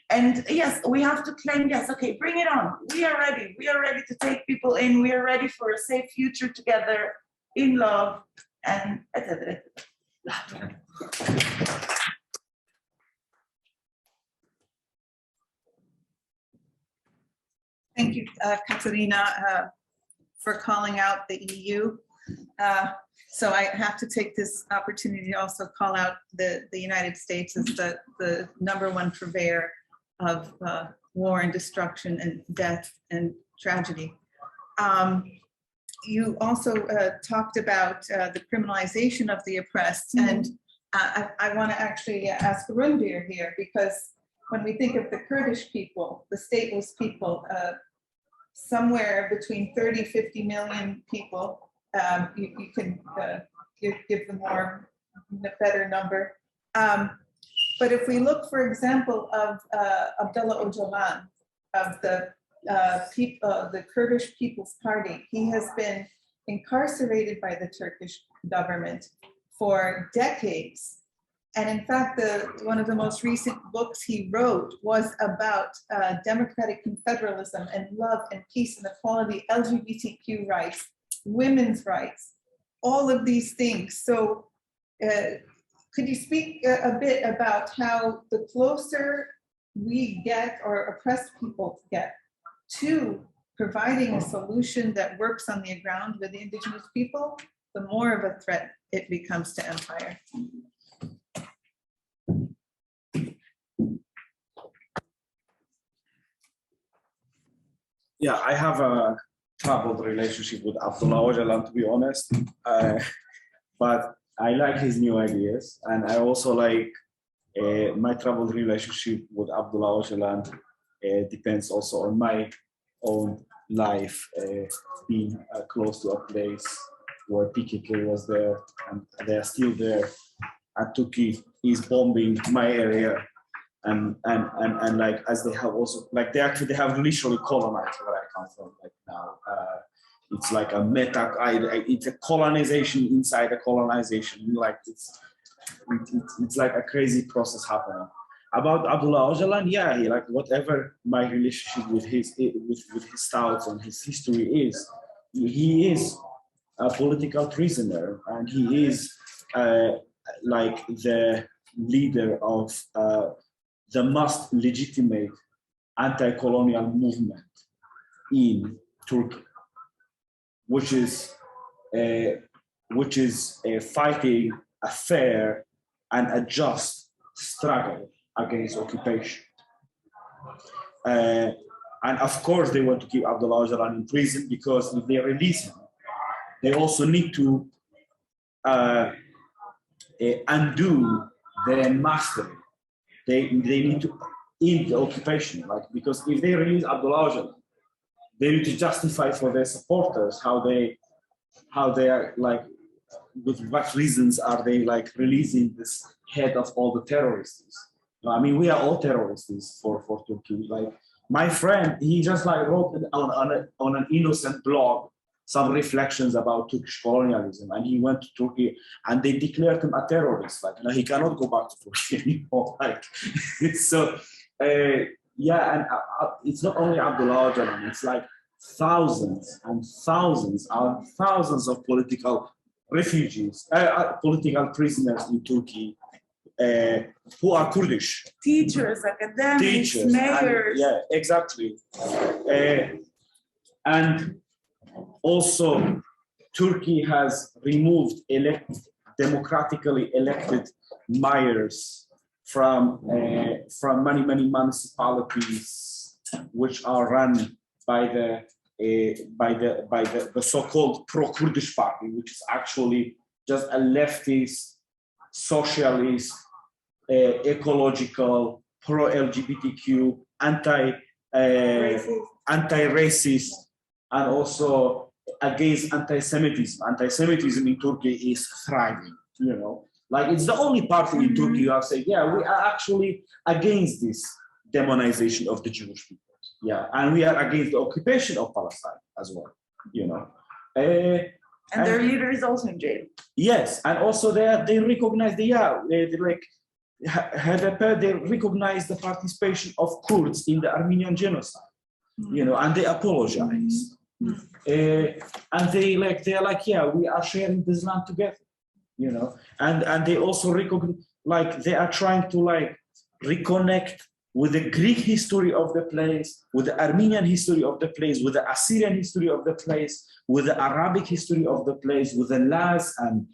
And yes, we have to claim, yes, okay, bring it on. We are ready. We are ready to take people in. We are ready for a safe future together in love and etc. Thank you, Katerina, for calling out the EU. So I have to take this opportunity to also call out the United States as the #1 purveyor of war and destruction and death and tragedy. You also talked about the criminalization of the oppressed, and I want to actually ask Reverend here, because when we think of the Kurdish people, the stateless people, somewhere between 30-50 million people, you can give them more, better number. But if we look, for example, of Abdullah Öcalan, of the Kurdish People's Party, he has been incarcerated by the Turkish government for decades. And in fact, one of the most recent books he wrote was about democratic confederalism and love and peace and equality, LGBTQ rights, women's rights, all of these things. So could you speak a bit about how the closer we get, or oppressed people get, to providing a solution that works on the ground with the indigenous people, the more of a threat it becomes to empire? Yeah, I have a troubled relationship with Abdullah Öcalan, to be honest. But I like his new ideas, and I also like my troubled relationship with Abdullah Öcalan depends also on my own life, being close to a place where PKK was there, and they are still there, and Turkey is bombing my area, and like, as they have also, like, they have literally colonized where I come from. Like now, it's like a it's a colonization inside a colonization. Like it's like a crazy process happening. About Abdullah Öcalan, yeah, he, like, whatever my relationship with his thoughts and his history is, he is a political prisoner, and he is like the leader of the most legitimate anti-colonial movement in Turkey, which is fighting a fair and a just struggle against occupation. And of course, they want to keep Abdullah Öcalan in prison, because if they release him, they also need to undo their mastery. They need to end the occupation, like, because if they release Abdullah Öcalan, they need to justify for their supporters how they are, like, with what reasons are they, like, releasing this head of all the terrorists. I mean, we are all terrorists for Turkey. Like, my friend, he just, like, wrote on an innocent blog some reflections about Turkish colonialism, and he went to Turkey and they declared him a terrorist. Like, he cannot go back to Turkey anymore. Like, so yeah, and it's not only Abdullah Öcalan, it's like thousands and thousands and thousands of political refugees, political prisoners in Turkey, who are Kurdish. Teachers, academics, mayors. Yeah, exactly. And also, Turkey has removed democratically elected mayors from many municipalities, which are run by the so-called pro-Kurdish party, which is actually just a leftist, socialist, ecological, pro-LGBTQ, anti-racist, and also against anti-Semitism. Anti-Semitism in Turkey is thriving, Like, it's the only party in Turkey who have said, yeah, we are actually against this demonization of the Jewish people, Yeah, and we are against the occupation of Palestine as well, you know. And their leader is also in jail. Yes, and also they recognize they recognize the participation of Kurds in the Armenian genocide, you know, and they apologize. And they're like, yeah, we are sharing this land together, you know, and they also recognize, like, they are trying to like reconnect with the Greek history of the place, with the Armenian history of the place, with the Assyrian history of the place, with the Arabic history of the place, with the Laz and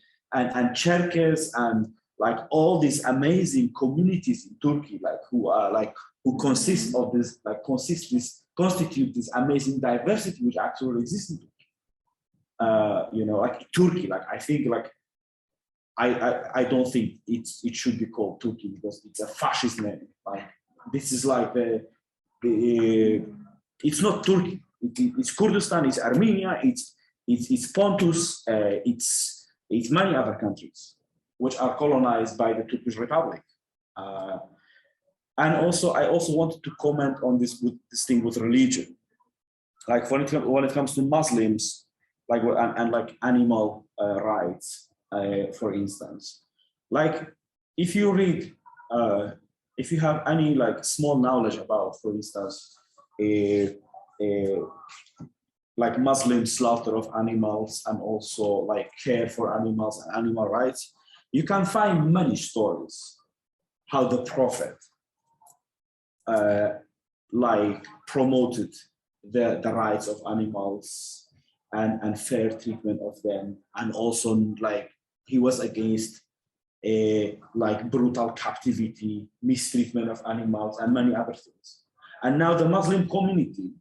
Cherkess and like all these amazing communities in Turkey, like who consist of this, like constitute this amazing diversity which actually exists in Turkey. You know, like Turkey, like I think like I don't think it should be called Turkey because it's a fascist name. Like this is like it's not Turkey. It's Kurdistan. It's Armenia. It's Pontus. It's many other countries which are colonized by the Turkish Republic. And also, I also wanted to comment on this thing with religion. Like when it comes to Muslims, like and like animal rights, for instance, like if you read, if you have any like small knowledge about, for instance, like Muslim slaughter of animals and also like care for animals and animal rights, you can find many stories how the Prophet like promoted the rights of animals and fair treatment of them, and also like he was against like brutal captivity, mistreatment of animals, and many other things. And now the Muslim community,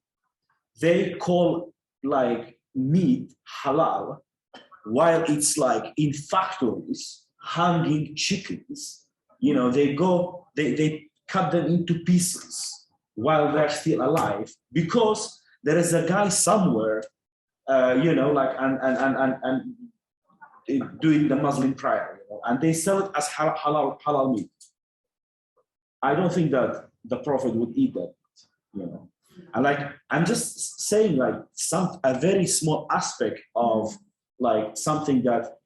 they call like meat halal, while it's like in factories hanging chickens, you know, they cut them into pieces while they're still alive, because there is a guy somewhere, you know, like and doing the Muslim prayer, you know, and they sell it as halal meat. I don't think that the Prophet would eat that, you know. And like I'm just saying, like a very small aspect of like something that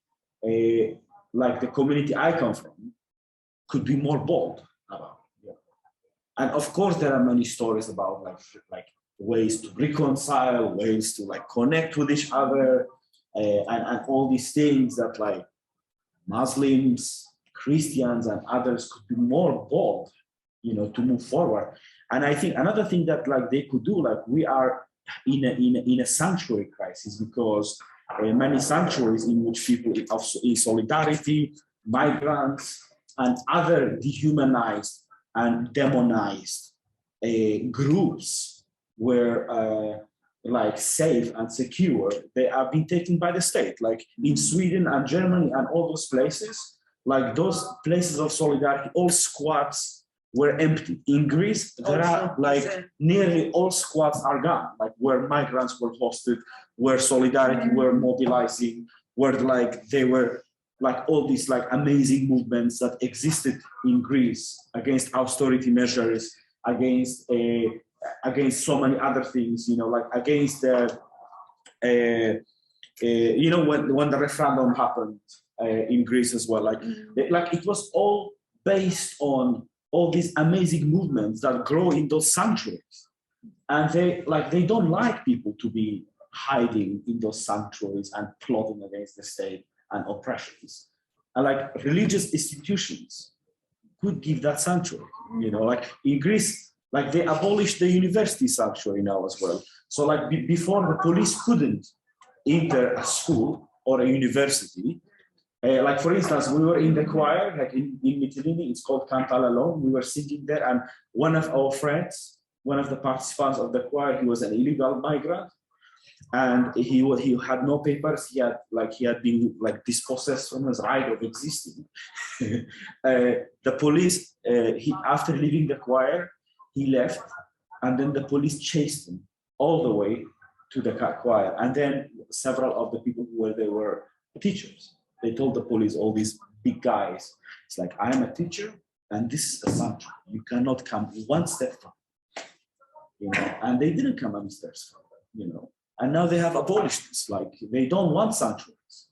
like the community I come from could be more bold about. Yeah. And of course, there are many stories about like ways to reconcile, ways to like connect with each other, and all these things that like Muslims, Christians, and others could be more bold, you know, to move forward. And I think another thing that like they could do, like we are in a sanctuary crisis, because many sanctuaries in which people in solidarity, migrants, and other dehumanized and demonized groups were like safe and secure, they have been taken by the state. Like in Sweden and Germany and all those places, like those places of solidarity, all squats were empty. In Greece, there are like nearly all squats are gone, like where migrants were hosted, where solidarity were mobilizing, where like they were like all these like amazing movements that existed in Greece against austerity measures, against so many other things, you know, like against you know, when the referendum happened in Greece as well, like it was all based on all these amazing movements that grow in those sanctuaries, and they don't like people to be hiding in those sanctuaries and plotting against the state and oppressions. And like religious institutions could give that sanctuary, you know, like in Greece, like they abolished the university sanctuary now as well. So like before, the police couldn't enter a school or a university. Like for instance, we were in the choir, like in Mytilene, it's called Cantal Alone. We were singing there, and one of our friends, one of the participants of the choir, he was an illegal migrant, and he had no papers. He had been like dispossessed from his right of existing. The police, after leaving the choir, he left, and then the police chased him all the way to the choir. And then several of the people who were there were teachers. They told the police, all these big guys, it's like, I am a teacher and this is a sanctuary. You cannot come one step from. you know, and they didn't come upstairs from them, you know. And now they have abolished this, like they don't want sanctuaries.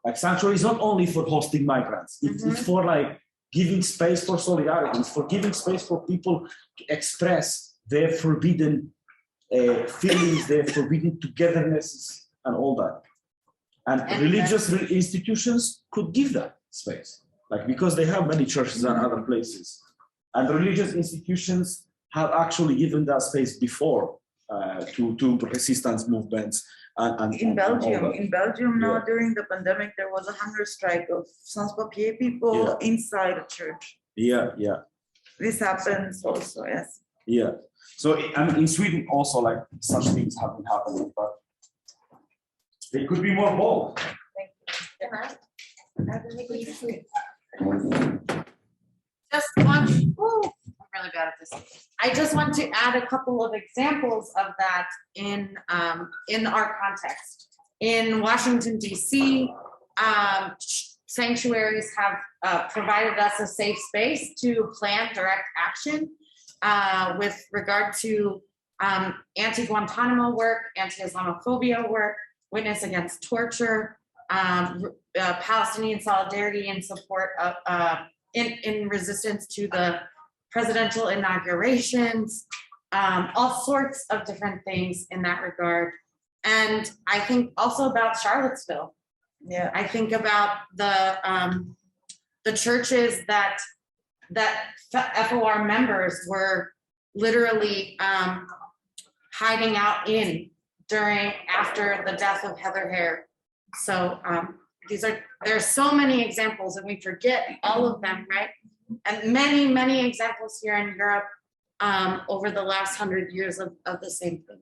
Like sanctuary is not only for hosting migrants, it's for like giving space for solidarity, it's for giving space for people to express their forbidden feelings, their forbidden togernesses and all that. And religious institutions could give that space, like because they have many churches and other places. And religious institutions have actually given that space before to resistance movements. In Belgium now during the pandemic, there was a hunger strike of sans-papier people inside a church. This happens also, yes. So I mean, in Sweden also, like such things have been happening, but they could be more bold. Just want, I'm really bad at this. I just want to add a couple of examples of that in our context. In Washington, D.C., sanctuaries have provided us a safe space to plan direct action with regard to anti-Guantanamo work, anti-Islamophobia work, witness against torture, Palestinian solidarity in support of in resistance to the presidential inaugurations, all sorts of different things in that regard. And I think also about Charlottesville. I think about the churches that FOR members were literally hiding out in after the death of Heather Hare. So there's so many examples and we forget all of them, right? And many, many examples here in Europe over the last 100 years of the same thing.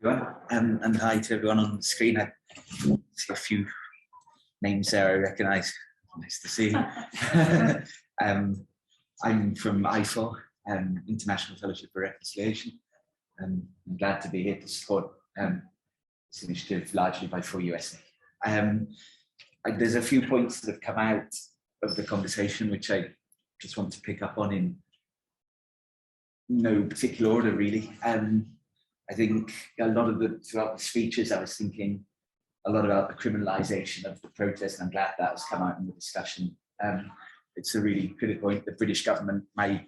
Hello, everyone, and hi to everyone on the screen. I see a few names there I recognise. Nice to see. I'm from IFO, International Fellowship for Reconciliation. I'm glad to be here to support this initiative largely by For USA. There's a few points that have come out of the conversation which I just want to pick up on in no particular order, really. I think a lot of throughout the speeches, I was thinking a lot about the criminalization of the protest. I'm glad that has come out in the discussion. It's a really critical point. The British government, I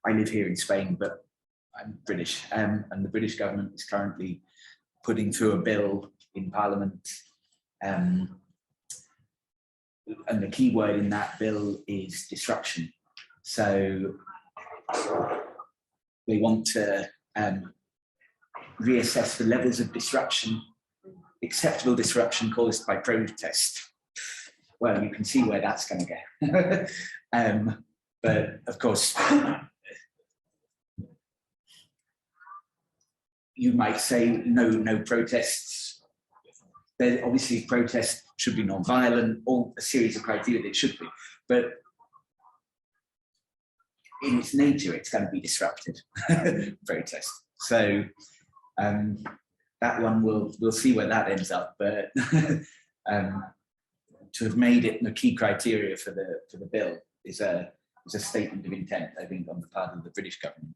live here in Spain, but I'm British, and the British government is currently putting through a bill in Parliament. And the key word in that bill is disruption. So they want to reassess the levels of disruption, acceptable disruption caused by protest. Well, you can see where that's going to go. But of course, you might say no protests. There obviously protests should be non-violent, or a series of criteria that it should be. But in its nature, it's going to be disruptive protest. So that one we'll see where that ends up. But to have made it the key criteria for the bill is a statement of intent, I think, on the part of the British government.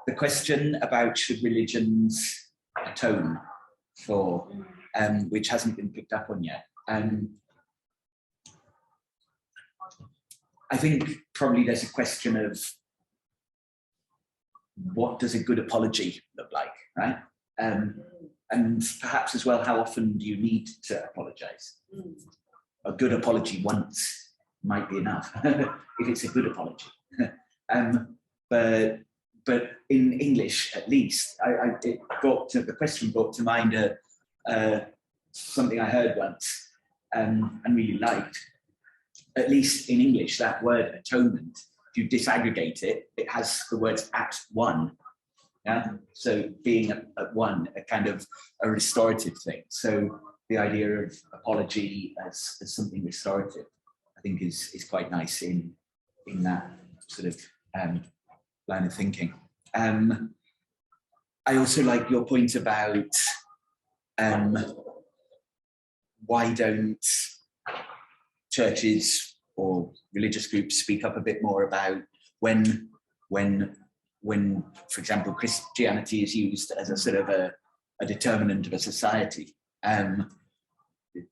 The question about should religions atone for, which hasn't been picked up on yet. I think probably there's a question of what does a good apology look like, right? And perhaps as well, how often do you need to apologize? A good apology once might be enough if it's a good apology. But in English, at least, the question brought to mind something I heard once and really liked. At least in English, that word atonement, if you disaggregate it, it has the words at one. Yeah. So being at one, a kind of a restorative thing. So the idea of apology as something restorative, I think is quite nice in that sort of line of thinking. I also like your point about why don't churches or religious groups speak up a bit more about when, for example, Christianity is used as a sort of a determinant of a society.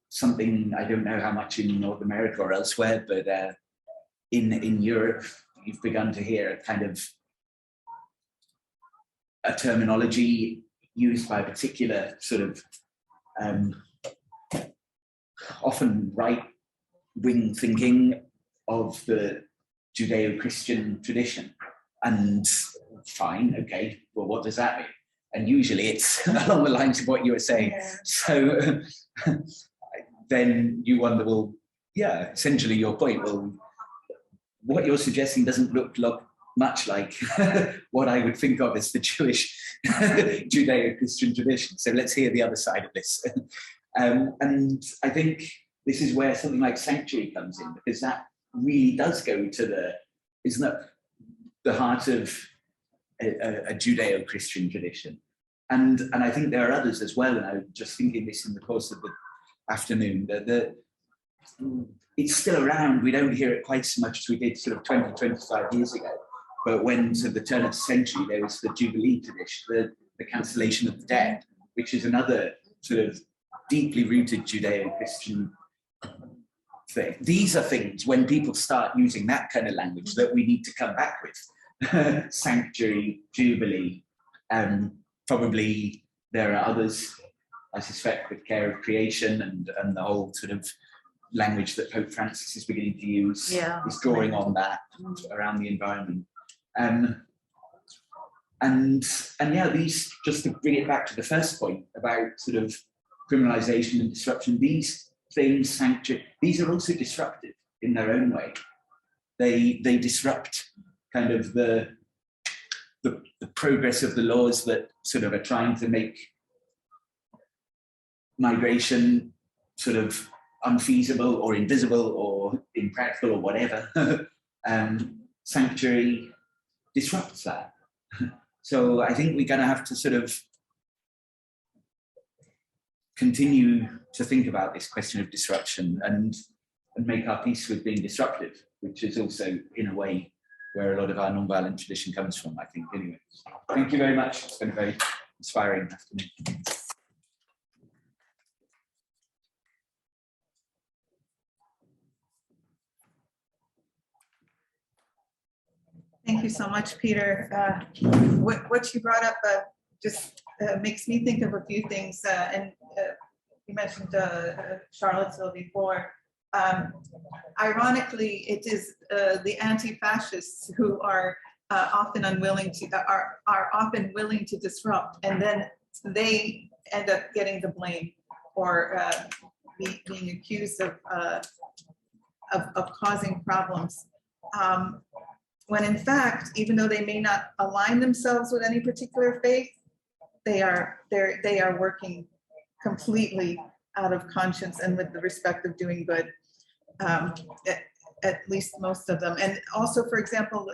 Something I don't know how much in North America or elsewhere, but in Europe, you've begun to hear a kind of a terminology used by a particular sort of often right-wing thinking of the Judeo-Christian tradition. And fine, okay, well, what does that mean? And usually it's along the lines of what you were saying. Yeah. So then you wonder, well, yeah, essentially your point, well, what you're suggesting doesn't look much like what I would think of as the Jewish Judeo-Christian tradition. So let's hear the other side of this. And I think this is where something like sanctuary comes in, because that really does go to isn't that the heart of a Judeo-Christian tradition. And I think there are others as well, and I was just thinking this in the course of the afternoon, that it's still around. We don't hear it quite so much as we did sort of 20, 25 years ago. But when to the turn of the century, there was the Jubilee tradition, the cancellation of the debt, which is another sort of deeply rooted Judeo-Christian thing. These are things, when people start using that kind of language, that we need to come back with. Sanctuary, Jubilee, probably there are others, I suspect, with care of creation and the whole sort of language that Pope Francis is beginning to use is drawing on that around the environment. And yeah, these, just to bring it back to the first point about sort of criminalization and disruption, these things, sanctuary, these are also disruptive in their own way. They disrupt kind of the progress of the laws that sort of are trying to make migration sort of unfeasible or invisible or impractical or whatever. Sanctuary disrupts that. So I think we're going to have to sort of continue to think about this question of disruption and make our peace with being disruptive, which is also, in a way, where a lot of our nonviolent tradition comes from, I think, anyway. Thank you very much. It's been a very inspiring afternoon. Thank you so much, Peter. What you brought up just makes me think of a few things. And you mentioned Charlottesville before. Ironically, it is the anti-fascists who are often unwilling to are often willing to disrupt, and then they end up getting the blame or being accused of causing problems. When in fact, even though they may not align themselves with any particular faith, they are working completely out of conscience and with the respect of doing good. At least most of them. And also, for example,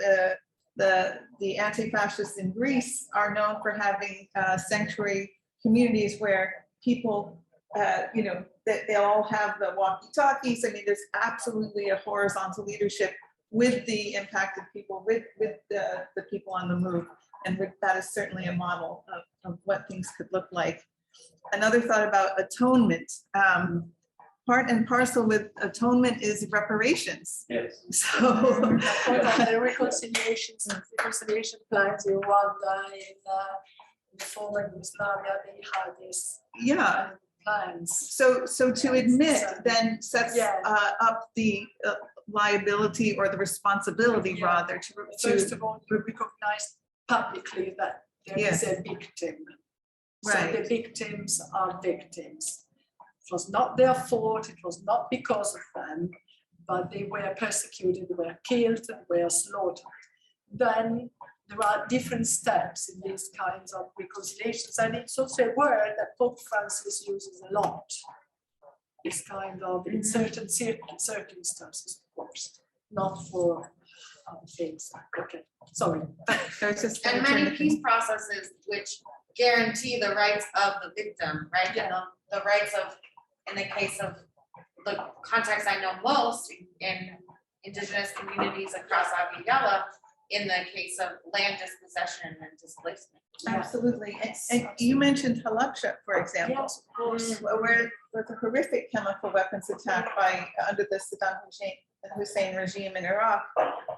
the anti-fascists in Greece are known for having sanctuary communities where people, they all have the walkie-talkies. I mean, there's absolutely a horizontal leadership with the impacted people, with the people on the move. And that is certainly a model of what things could look like. Another thought about atonement. Part and parcel with atonement is reparations. Yes. So the reconciliation plans in Rwanda, in the former Yugoslavia, they had this plans. So to admit then sets up the liability or the responsibility rather to first of all, you recognize publicly that there is a victim. Right. So the victims are victims. It was not their fault, it was not because of them, but they were persecuted, they were killed, they were slaughtered. Then there are different steps in these kinds of reconciliations, and it's also a word that Pope Francis uses a lot. is kind of in certain circumstances, of course, not for things. Okay, sorry. And many peace processes which guarantee the rights of the victim, right? Yeah. And the rights of, in the case of the context I know most in indigenous communities across Abiyala, in the case of land dispossession and displacement. Absolutely. And you mentioned Halabja, for example, Yes, of course. where the horrific chemical weapons attack by under the Saddam Hussein regime in Iraq.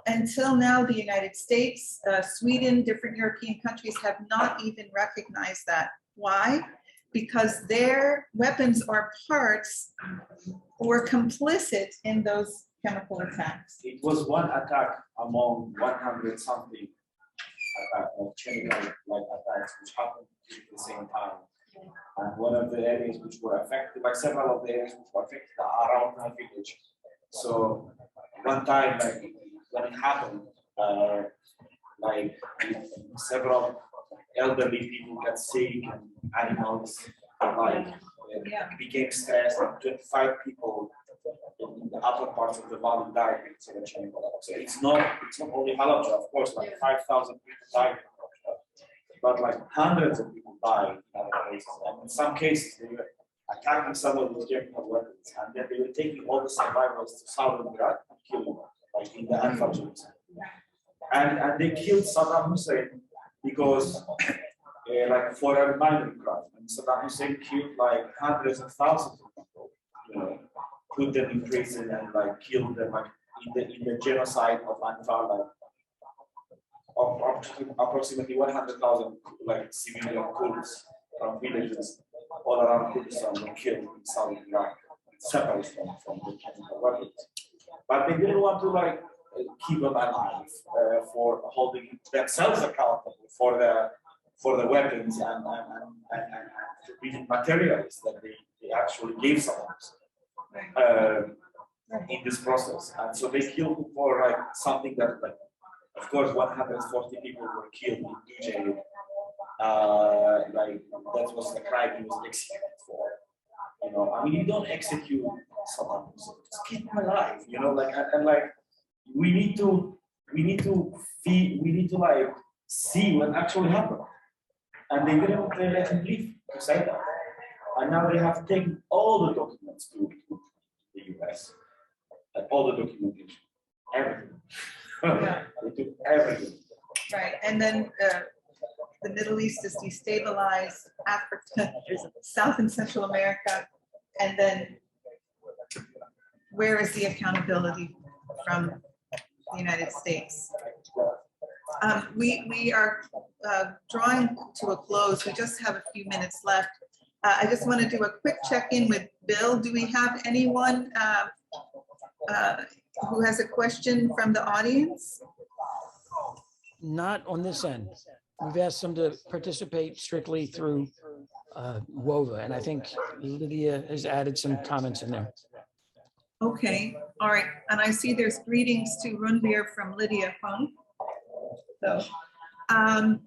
Until now, the United States, Sweden, different European countries have not even recognized that. Why? Because their weapons or parts were complicit in those chemical attacks. It was one attack among 100 something of chemical like attacks which happened at the same time. And one of the areas which were affected, like several of the areas which were affected are around my village. So one time, like when it happened, like several elderly people got sick and animals became stressed, and 25 people in the upper parts of the valley died because of the chemical. So it's not only Halabja, of course, like 5,000 people died, but like hundreds of people died in other places. And in some cases, they were attacking someone with chemical weapons, and then they were taking all the survivors to southern Iraq and killing them, like in the Anfal. And they killed Saddam Hussein because, like, for a minor crime. And Saddam Hussein killed like hundreds of thousands of people, you know, put them in prison and like killed them, like in the genocide of Anfal, like approximately 100,000 like civilian Kurds from villages all around Kurdistan were killed in southern Iraq, separate from the chemical weapons. But they didn't want to like keep them alive for holding themselves accountable for the weapons and forbidden materials that they actually gave someone in this process. And so they killed for like something that, like, of course, 140 people were killed in Dujay. Like that was the crime he was executed for. You know, I mean, you don't execute someone, so just keep them alive. You know, like and like we need to like see what actually happened. And they didn't let him leave to say that. And now they have taken all the documents to the US, like all the documentation, everything. They took everything. Right, and then the Middle East is destabilized, Africa, South and Central America, and then where is the accountability from the United States? We are drawing to a close. We just have a few minutes left. I just want to do a quick check-in with Bill. Do we have anyone who has a question from the audience? Not on this end. We've asked them to participate strictly through WOVA, and I think Lydia has added some comments in there. Okay, all right. And I see there's greetings to Runbir from Lydia Fung. So, Can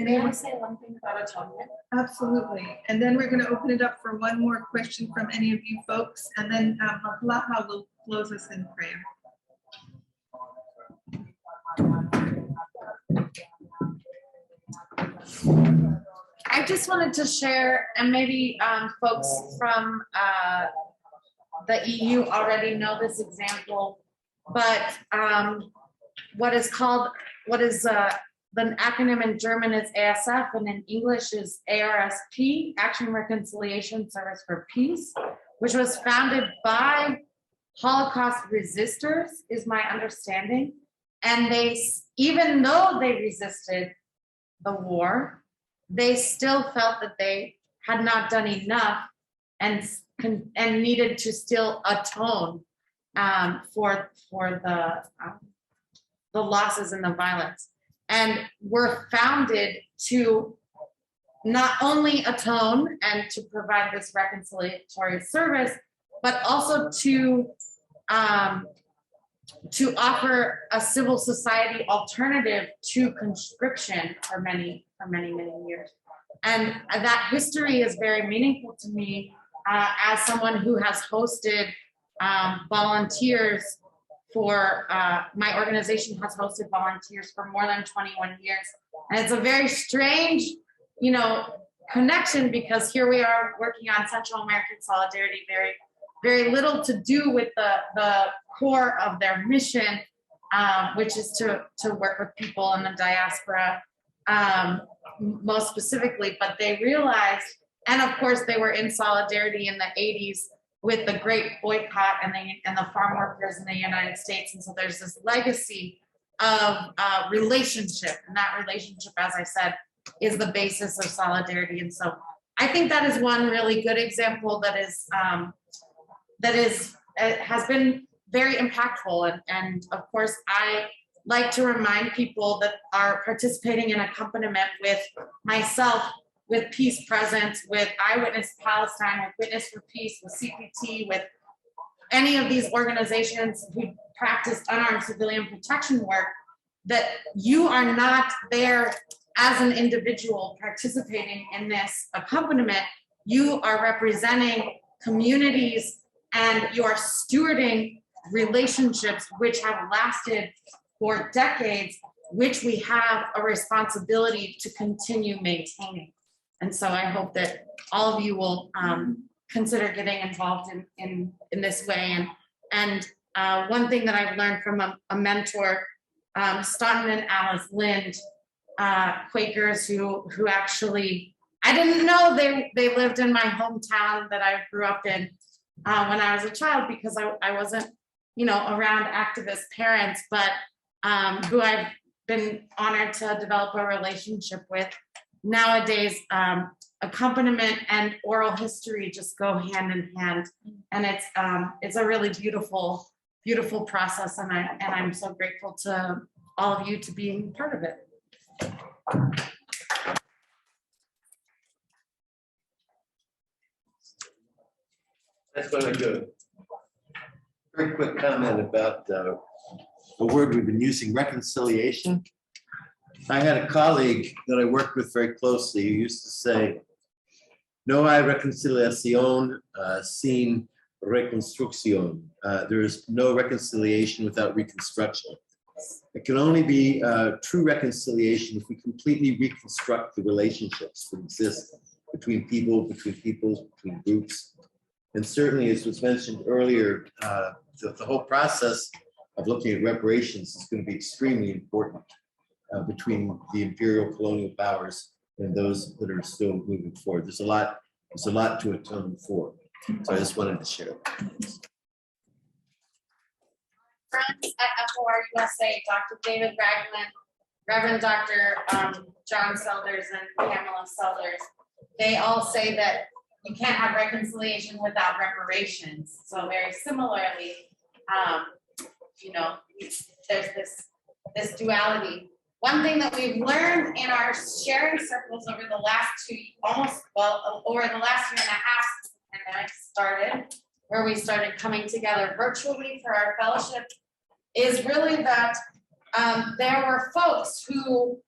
I say one thing about atonement? absolutely. And then we're going to open it up for one more question from any of you folks, and then Makala Hama will close us in prayer. I just wanted to share, and maybe folks from the EU already know this example, but what is the acronym in German is ASF, and in English is ARSP, Action Reconciliation Service for Peace, which was founded by Holocaust resistors, is my understanding. And they, even though they resisted the war, they still felt that they had not done enough and needed to still atone for the losses and the violence, and were founded to not only atone and to provide this reconciliatory service, but also to offer a civil society alternative to conscription for many years. And that history is very meaningful to me as someone who has hosted volunteers for, my organization has hosted volunteers for more than 21 years. And it's a very strange, you know, connection, because here we are working on Central American solidarity, very little to do with the core of their mission, which is to work with people in the diaspora, most specifically. But they realized, and of course they were in solidarity in the 80s with the great boycott and the farm workers in the United States. And so there's this legacy of relationship, and that relationship, as I said, is the basis of solidarity. And so I think that is one really good example that has been very impactful. And of course, I like to remind people that are participating in accompaniment with myself, with Peace Presence, with Eyewitness Palestine, with Witness for Peace, with CPT, with any of these organizations who practice unarmed civilian protection work, that you are not there as an individual participating in this accompaniment. You are representing communities, and you are stewarding relationships which have lasted for decades, which we have a responsibility to continue maintaining. And so I hope that all of you will consider getting involved in this way. And one thing that I've learned from a mentor, Staunton and Alice Lind, Quakers who actually, I didn't know they lived in my hometown that I grew up in when I was a child, because I wasn't, you know, around activist parents, but who I've been honored to develop a relationship with. Nowadays, accompaniment and oral history just go hand in hand, and it's a really beautiful process, and I'm so grateful to all of you to being part of it. That's what I do. Very quick comment about the word we've been using, reconciliation. I had a colleague that I worked with very closely who used to say, no hay reconciliación sin reconstrucción. There is no reconciliation without reconstruction. It can only be true reconciliation if we completely reconstruct the relationships that exist between people, between groups. And certainly, as was mentioned earlier, the whole process of looking at reparations is going to be extremely important between the imperial colonial powers and those that are still moving forward. There's a lot to atone for. So I just wanted to share. Friends at FOR USA, Dr. David Ragland, Reverend Dr. John Selders, and Pamela Selders, they all say that you can't have reconciliation without reparations. So very similarly, you know, there's this duality. One thing that we've learned in our sharing circles over the last over the last year and a half since the pandemic started, where we started coming together virtually for our fellowship, is really that there were folks who,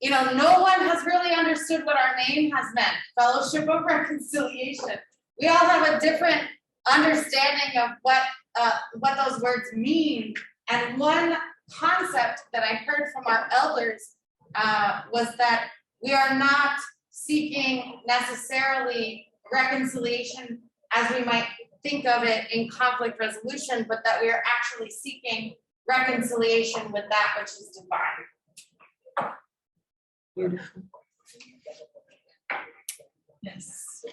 you know, no one has really understood what our name has meant, Fellowship of Reconciliation. We all have a different understanding of what those words mean. And one concept that I heard from our elders was that we are not seeking necessarily reconciliation as we might think of it in conflict resolution, but that we are actually seeking reconciliation with that which is divine. Beautiful. Yes.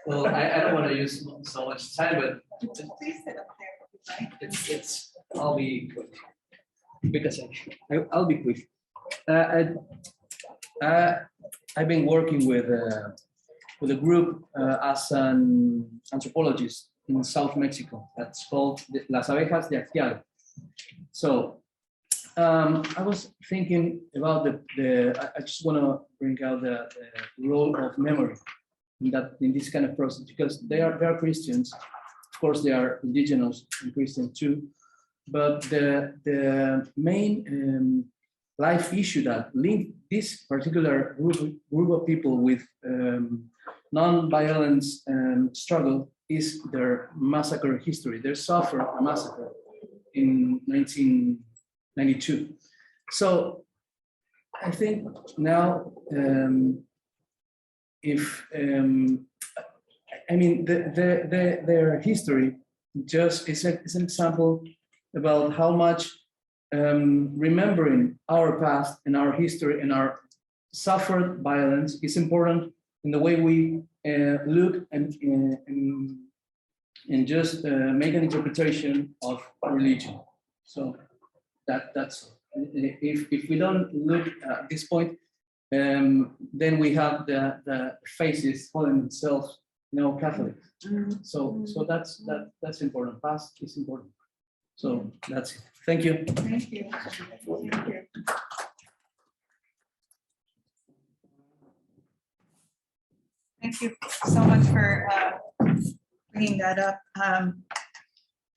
Well, I don't want to use so much time, but Please sit up there. it's I'll be quick because I'll be quick. I've been working with a group as an anthropologist in South Mexico that's called Las Abejas de Actial. So I was thinking about I just want to bring out the role of memory in this kind of process, because they are Christians. Of course, they are indigenous and Christian too. But the main life issue that linked this particular group of people with non-violence struggle is their massacre history. They suffered a massacre in 1992. So I think now, their history just is an example about how much remembering our past and our history and our suffered violence is important in the way we look and just make an interpretation of religion. So that's if we don't look at this point, then we have the faces calling themselves, Catholics. So that's important. Past is important. So that's it. Thank you. Thank you. Thank you. Thank you so much for bringing that up.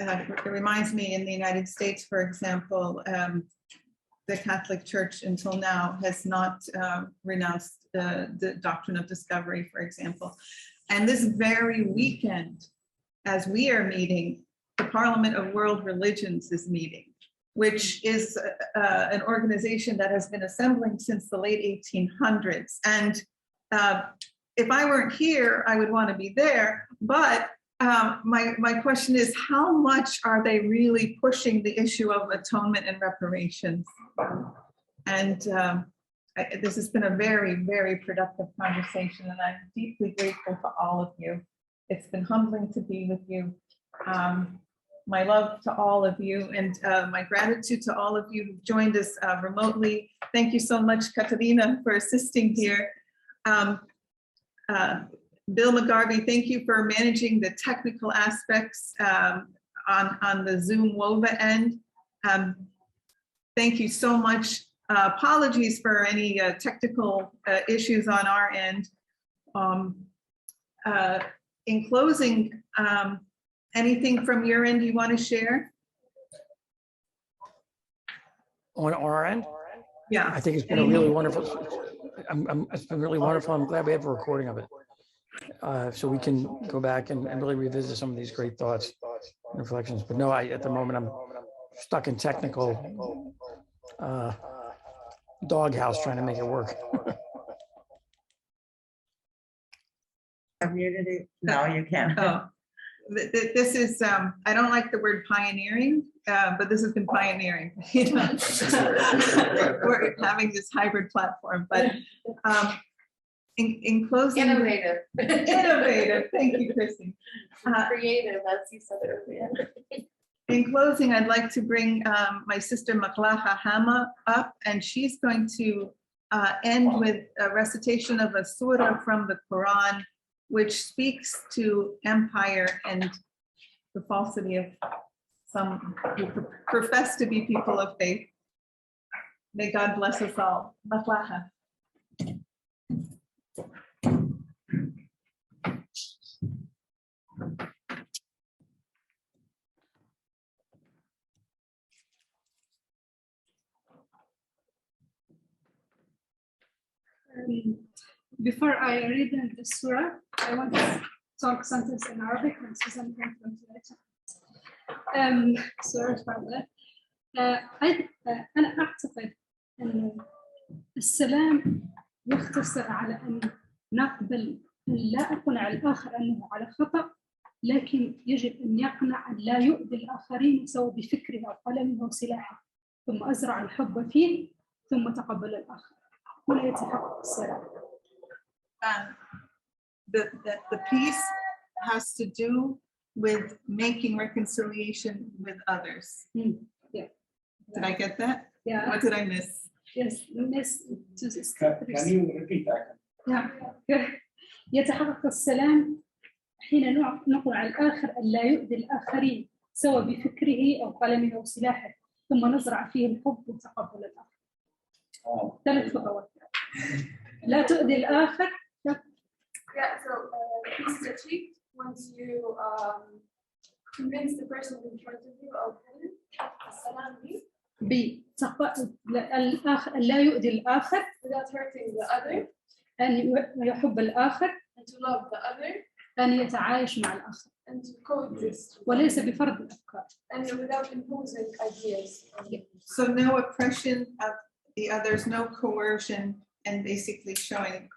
It reminds me, in the United States, for example, the Catholic Church until now has not renounced the doctrine of discovery, for example. And this very weekend, as we are meeting, the Parliament of World Religions is meeting, which is an organization that has been assembling since the late 1800s. And if I weren't here, I would want to be there. But my question is, how much are they really pushing the issue of atonement and reparations? And this has been a very, very productive conversation, and I'm deeply grateful to all of you. It's been humbling to be with you. My love to all of you, and my gratitude to all of you who joined us remotely. Thank you so much, Katarina, for assisting here. Bill McGarvey, thank you for managing the technical aspects on the Zoom WOVA end. Thank you so much. Apologies for any technical issues on our end. In closing, anything from your end you want to share? On our end? Yeah. I think it's been a really wonderful, it's been really wonderful. I'm glad we have a recording of it. So we can go back and really revisit some of these great thoughts and reflections. But no, at the moment, I'm stuck in technical doghouse trying to make it work. I've muted it. No, you can't. Oh, this is, I don't like the word pioneering, but this has been pioneering, We're having this hybrid platform, but in closing. Innovative. Innovative, thank you, Christy. Creative, as you said earlier. In closing, I'd like to bring my sister Makala Hama up, and she's going to end with a recitation of a surah from the Quran, which speaks to empire and the falsity of some who profess to be people of faith. May God bless us all. Makala. Before I read the surah, I want to talk sentence in Arabic and Susan can translate. Sorry for that. أنا أعتقد أن السلام يختصر على أن نقبل أن لا أقنع الآخر أنه على خطأ، لكن يجب أن يقنع أن لا يؤذي الآخرين سواء بفكره أو قلمه أو سلاحه، ثم أزرع الحب فيه ثم تقبل الآخر. هنا يتحقق السلام. The peace has to do with making reconciliation with others. Yeah. Did I get that? Yeah. What did I miss? Yes, miss to this. Can you repeat that? Yeah. يتحقق السلام حين نقنع الآخر أن لا يؤذي الآخرين سواء بفكره أو قلمه أو سلاحه، ثم نزرع فيه الحب وتقبل الآخر. ثلاث خطوات. لا تؤذي الآخر. Yeah, so peace is achieved once you convince the person in front of you of الآخر لا يؤذي الآخر without hurting the other, أن يحب الآخر and to love the other, أن يتعايش مع الآخر and to coexist, وليس بفرض الأفكار. and without imposing ideas. So no oppression of the others, no coercion, and basically showing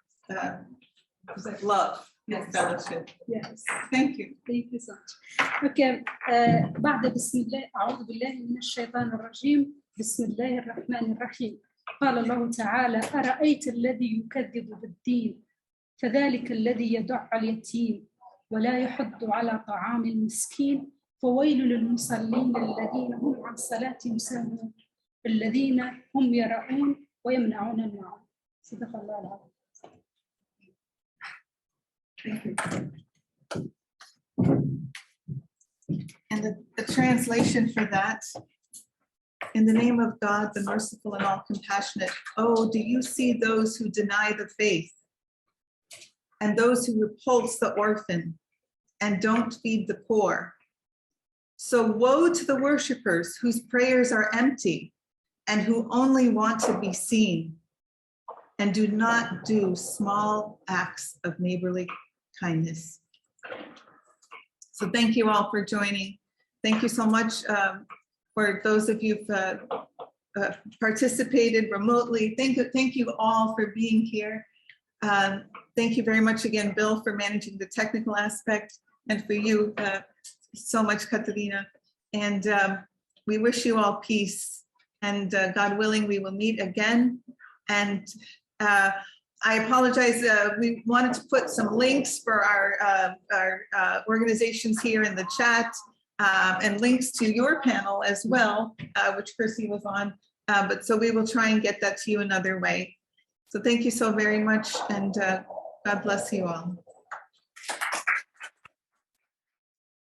love and fellowship. Yes. Thank you. Thank you so much. Okay. بعد بسم الله أعوذ بالله من الشيطان الرجيم بسم الله الرحمن الرحيم. قال الله تعالى أرأيت الذي يكذب بالدين فذلك الذي يدع اليتيم ولا يحض على طعام المسكين فويل للمصلين الذين هم عن صلاتهم ساهون الذين هم يراءون ويمنعون الماعون. صدق الله العظيم. Thank you. And the translation for that, in the name of God, the merciful and all compassionate, oh, do you see those who deny the faith and those who repulse the orphan and don't feed the poor? So woe to the worshipers whose prayers are empty and who only want to be seen and do not do small acts of neighborly kindness. So thank you all for joining. Thank you so much for those of you who've participated remotely. Thank you all for being here. Thank you very much again, Bill, for managing the technical aspect, and for you so much, Katarina. And we wish you all peace. And God willing, we will meet again. And I apologize. We wanted to put some links for our organizations here in the chat and links to your panel as well, which Percy was on. But so we will try and get that to you another way. So thank you so very much, and God bless you all.